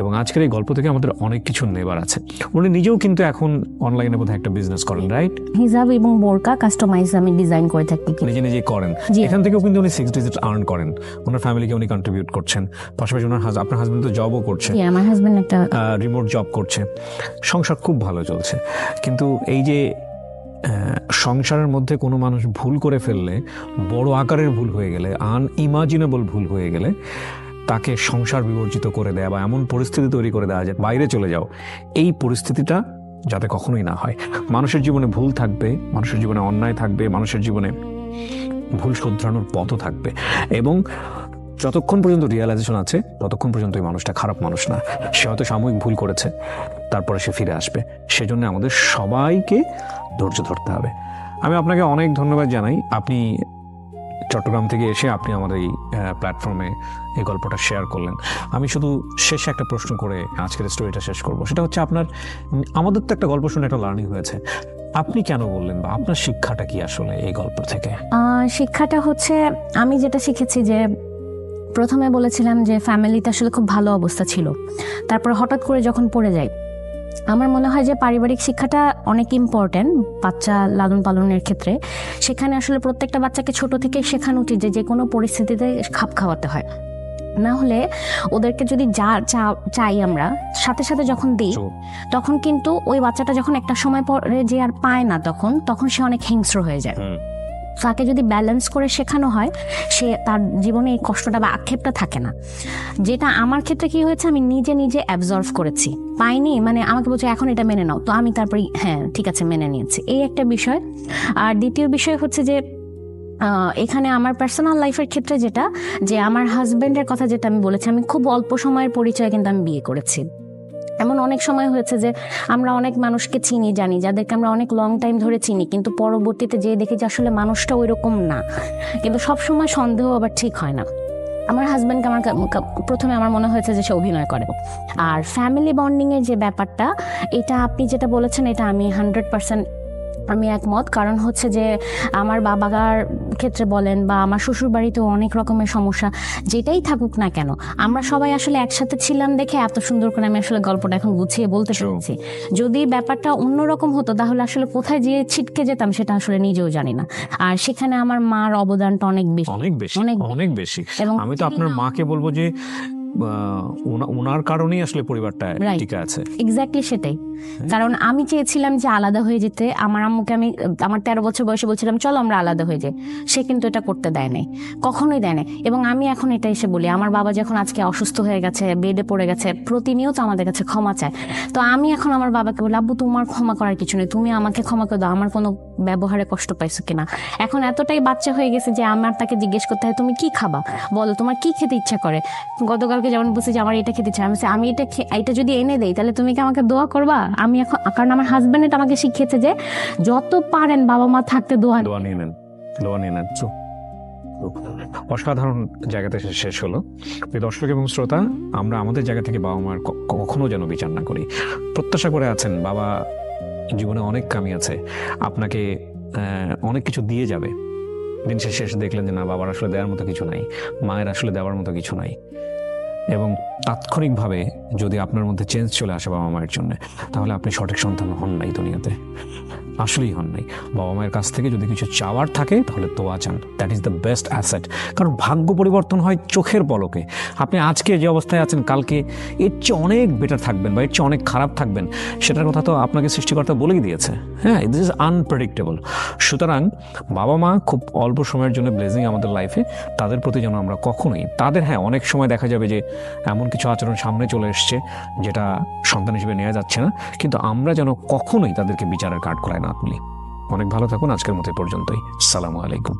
Speaker 2: এবং আজকের এই গল্প থেকে আমাদের অনেক কিছু নেবার আছে। উনি নিজেও কিন্তু এখন অনলাইনে বোধহয় একটা বিজনেস করেন, রাইট?
Speaker 1: হিজাব এবং বোরকা কাস্টমাইজ আমি ডিজাইন করে থাকি,
Speaker 2: নিজেই করেন। এখান থেকেও কিন্তু উনি 6 ডিজিট আর্ন করেন, ওনার ফ্যামিলিকে উনি কন্ট্রিবিউট করছেন। পাশাপাশি আপনার হাজবেন্ড তো জবও করছে,
Speaker 1: আমার হাজবেন্ড একটা
Speaker 2: রিমোট জব করছে, সংসার খুব ভালো চলছে। কিন্তু এই যে সংসারের মধ্যে কোনো মানুষ ভুল করে ফেললে, বড় আকারের ভুল হয়ে গেলে, আনইমাজিনেবল ভুল হয়ে গেলে তাকে সংসার বিবর্জিত করে দেয়া বা এমন পরিস্থিতি তৈরি করে দেওয়া যে বাইরে চলে যাও, এই পরিস্থিতিটা যাতে কখনোই না হয়। মানুষের জীবনে ভুল থাকবে, মানুষের জীবনে অন্যায় থাকবে, মানুষের জীবনে ভুল শুধরানোর পথও থাকবে, এবং যতক্ষণ পর্যন্ত রিয়েলাইজেশন আছে ততক্ষণ পর্যন্ত এই মানুষটা খারাপ মানুষ না। সে হয়তো সাময়িক ভুল করেছে, তারপরে সে ফিরে আসবে। সেজন্য আমাদের সবাইকে ধৈর্য ধরতে হবে। আমি আপনাকে অনেক ধন্যবাদ জানাই, আপনি চট্টগ্রাম থেকে এসে আপনি আমার এই প্ল্যাটফর্মে এই গল্পটা শেয়ার করলেন। আমি শুধু শেষে একটা প্রশ্ন করে আজকের স্টোরিটা শেষ করব, সেটা হচ্ছে আমাদের তো একটা গল্প শুনে একটা লার্নিং হয়েছে, আপনি কেন বললেন বা আপনার শিক্ষাটা কি আসলে এই গল্প থেকে?
Speaker 1: শিক্ষাটা হচ্ছে, আমি যেটা শিখেছি যে প্রথমে বলেছিলাম যে ফ্যামিলিতে আসলে খুব ভালো অবস্থা ছিল, তারপর হঠাৎ করে যখন পড়ে যাই, আমার মনে হয় যে পারিবারিক শিক্ষাটা অনেক ইম্পর্টেন্ট বাচ্চা লালন পালনের ক্ষেত্রে। সেখানে আসলে প্রত্যেকটা বাচ্চাকে ছোট থেকে শেখানো উচিত যে যে কোনো পরিস্থিতিতে খাপ খাওয়াতে হয়, না হলে ওদেরকে যদি যা চাই আমরা সাথে সাথে যখন দিই, তখন কিন্তু ওই বাচ্চাটা যখন একটা সময় পরে যে আর পায় না, তখন সে অনেক হিংস্র হয়ে যায়। তাকে যদি ব্যালেন্স করে শেখানো হয়, সে তার জীবনে এই কষ্টটা বা আক্ষেপটা থাকে না। যেটা আমার ক্ষেত্রে কি হয়েছে, আমি নিজে নিজে অ্যাবজর্ভ করেছি, পাইনি মানে আমাকে বলছে এখন এটা মেনে নাও, তো আমি তারপরে হ্যাঁ ঠিক আছে মেনে নিয়েছি, এই একটা বিষয়। আর দ্বিতীয় বিষয় হচ্ছে যে এখানে আমার পার্সোনাল লাইফের ক্ষেত্রে যেটা, যে আমার হাজবেন্ডের কথা যেটা আমি বলেছি, আমি খুব অল্প সময়ের পরিচয় কিন্তু আমি বিয়ে করেছি। এমন অনেক সময় হয়েছে যে আমরা অনেক মানুষকে চিনি জানি, যাদেরকে আমরা অনেক লং টাইম ধরে চিনি, কিন্তু পরবর্তীতে যেয়ে দেখি যে আসলে মানুষটা ওই রকম না। কিন্তু সব সময় সন্দেহ আবার ঠিক হয় না। আমার হাজব্যান্ডকে প্রথমে আমার মনে হয়েছে যে সে অভিনয় করে। আর ফ্যামিলি বন্ডিং এর যে ব্যাপারটা, এটা আপনি যেটা বলেছেন এটা আমি 100% আমি একমত। কারণ হচ্ছে যে আমার বাবার ক্ষেত্রে বলেন বা আমার শ্বশুর বাড়িতেও অনেক রকমের সমস্যা, যেটাই থাকুক না কেন, আমরা সবাই আসলে একসাথে ছিলাম দেখে এত সুন্দর করে আমি আসলে গল্পটা এখন গুছিয়ে বলতে পেরেছি। যদি ব্যাপারটা অন্যরকম হতো তাহলে আসলে কোথায় যেয়ে ছিটকে যেতাম সেটা আসলে নিজেও জানি না। আর সেখানে আমার মার অবদানটা অনেক বেশি,
Speaker 2: অনেক বেশি। এবং আমি তো আপনার মাকে বলবো যে ওনার কারণেই আসলে পরিবারটা টিকে আছে।
Speaker 1: এক্স্যাক্টলি সেটাই। কারণ আমি চেয়েছিলাম যে আলাদা হয়ে যেতে, আমার আম্মুকে আমি আমার 13 বছর বয়সে বলছিলাম চলো আমরা আলাদা হয়ে যাই, সে কিন্তু এটা করতে দেয় নাই, কখনোই দেয় নাই। এবং আমি এখন এটা এসে বলি, আমার বাবা যখন আজকে অসুস্থ হয়ে গেছে, বেডে পড়ে গেছে, প্রতিনিয়ত আমাদের কাছে ক্ষমা চায়। তো আমি এখন আমার বাবাকে বলি, আব্বু তোমার ক্ষমা করার কিছু নেই, তুমি আমাকে ক্ষমা করে দাও, আমার কোনো ব্যবহারে কষ্ট পাইছো কিনা। এখন এতটাই বাচ্চা হয়ে গেছে যে আমার তাকে জিজ্ঞেস করতে হয় তুমি কি খাবা, বলো তোমার কি খেতে ইচ্ছা করে। গতকালকে যেমন বলছি যে আমার এটা খেতে ইচ্ছা, আমি এটা যদি এনে দেই তাহলে তুমি কি আমাকে দোয়া করবা। আমি এখন, কারণ আমার হাজবেন্ড এটা আমাকে শিখিয়েছে যে যত পারেন বাবা মা থাকতে দোয়া নিয়ে নেন।
Speaker 2: অসাধারণ জায়গাতে শেষ হলো। দর্শক এবং শ্রোতা, আমরা আমাদের জায়গা থেকে বাবা মার কখনো যেন বিচার না করি। প্রত্যাশা করে আছেন বাবা জীবনে অনেক কামি আছে, আপনাকে অনেক কিছু দিয়ে যাবে, দিন শেষে দেখলেন যে না, বাবার আসলে দেওয়ার মতো কিছু নাই, মায়ের আসলে দেওয়ার মতো কিছু নাই। এবং তাৎক্ষণিকভাবে যদি আপনার মধ্যে চেঞ্জ চলে আসে বাবা মায়ের জন্য, তাহলে আপনি সঠিক সন্তান হন নাই দুনিয়াতে, আসলেই হন নাই। বাবা মায়ের কাছ থেকে যদি কিছু চাওয়ার থাকে তাহলে দোয়া চান, that is the best asset. কারণ ভাগ্য পরিবর্তন হয় চোখের পলকে। আপনি আজকে যে অবস্থায় আছেন কালকে এর চেয়ে অনেক বেটার থাকবেন বা এর চেয়ে অনেক খারাপ থাকবেন, সেটার কথা তো আপনাকে সৃষ্টিকর্তা বলেই দিয়েছে। হ্যাঁ, দিস ইজ আনপ্রেডিক্টেবল। সুতরাং বাবা মা খুব অল্প সময়ের জন্য ব্লেসিং আমাদের লাইফে, তাদের প্রতি যেন আমরা কখনোই তাদের, হ্যাঁ অনেক সময় দেখা যাবে যে এমন কিছু আচরণ সামনে চলে এসছে যেটা সন্তান হিসেবে নেওয়া যাচ্ছে না, কিন্তু আমরা যেন কখনোই তাদেরকে বিচারের কাঠগড়ায় না তুলি। অনেক ভালো থাকুন, আজকের মতো পর্যন্তই। আসসালামু আলাইকুম।